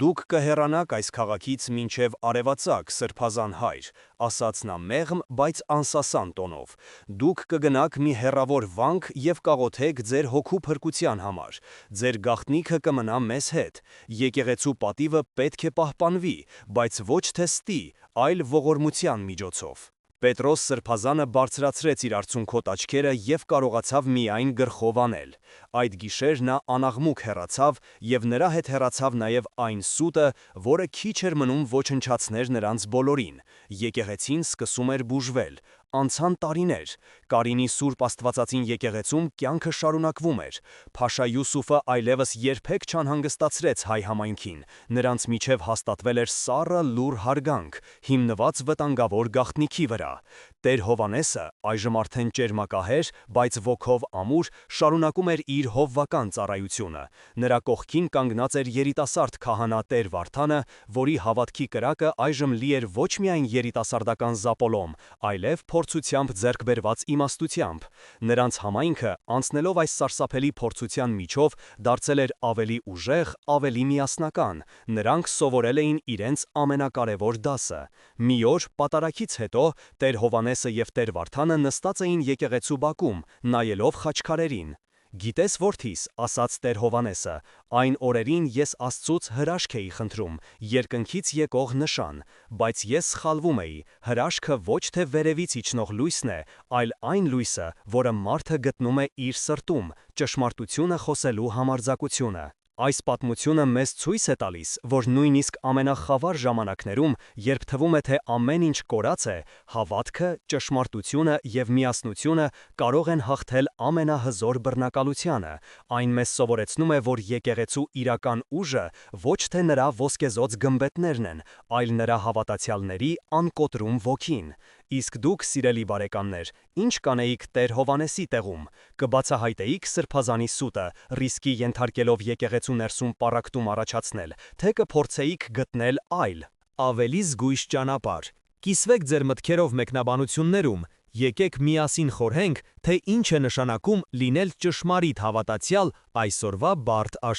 Դուք կհեռանաք այս քաղաքից մինչև արևածագ, Սրբազան հայր, ասաց նա մեղմ, բայց անսասան տոնով։ Դուք կգնաք մի հեռավոր վանք եւ կաղոթեք ձեր հոգու փրկության համար։ Ձեր գաղտնիքը կմնա մեզ հետ։ Եկեղեցու պատիվը պետք է պահպանվի, բայց ոչ թե ստի, այլ ողորմության միջոցով։ Պետրոս Սրբազանը բարձրացրեց իր արցունքոտ աչքերը եւ կարողացավ միայն գռխով անել։ Այդ գիշեր նա անաղմուկ հեռացավ եւ նրա հետ հեռացավ նաեւ այն սուտը, որը քիչ էր մնում ոչնչացներ նրանց բոլորին։ Եկեղեցին սկսում էր բուժվել։ Անցան տարիներ, Կարինի Սուրբ Աստվածածին եկեղեցում կյանքը շարունակվում էր։ Փաշա Յուսուֆը այլևս երբեք չանհանգստացրեց հայ համայնքին, նրանց միջև հաստատվել էր սառը լուռ հարգանք, հիմնված վտանգավոր գաղտնիքի վրա։ Տեր Հովհաննեսը, այժմ արդեն ճերմակահեր, բայց ոգով ամուր, շարունակում էր իր հովվական ծառայությունը։ Նրա կողքին կանգնած էր երիտասարդ քահանա Տեր Վարդանը, որի հավատքի կրակը այժմ լի էր ոչ միայն երիտասարդական զապոլոմ, այլև փորձությամբ ձեռք բերված իմաստությամբ։ Նրանց համայնքը, անցնելով այս սարսափելի փորձության միջով, դարձել էր ավելի ուժեղ, ավելի միասնական։ Նրանք սովորել էին իրենց ամենակարևոր դասը։ Մի օր պատարագից հետո Տեր Հովհաննեսը եւ Տեր Վարդանը նստած էին եկեղեցու բակում, նայելով խաչքարերին։ Գիտես որդիս, ասաց Տեր Հովհաննեսը, այն օրերին ես Աստծուց հրաշք էի խնդրում, երկնքից եկող նշան, բայց ես սխալվում էի, հրաշքը ոչ թե վերևից իջնող լույսն է, այլ այն լույսը, որը մարդը գտնում է իր սրտում, ճշմարտությունը խոսելու համարձակությունը։ Այս պատմությունը մեզ ցույց է տալիս, որ նույնիսկ ամենախավար ժամանակներում, երբ թվում է, թե ամեն ինչ կորած է, հավատքը, ճշմարտությունը եւ միասնությունը կարող են հաղթել ամենահզոր բռնակալությանը։ Այն մեզ սովորեցնում է, որ եկեղեցու իրական ուժը ոչ թե նրա ոսկեզոծ գմբեթներն են, այլ նրա հավատացյալների անկոտրում ոգին։ Իսկ դուք, սիրելի բարեկամներ, ինչ կանեիք Տեր Հովհաննեսի տեղում, կբացահայտեիք Սրբազանի սուտը, ռիսկի ենթարկելով եկեղեցու ներսում պառակտում առաջացնել, թե կփորձեիք գտնել այլ, ավելի զգույշ ճանապարհ։ Կիսվեք ձեր մտքերով մեկնաբանություններում, եկեք միասին խորհենք, թե ինչ է նշանակում լինել ճշմարիտ հավատացյալ այսօրվա բարդ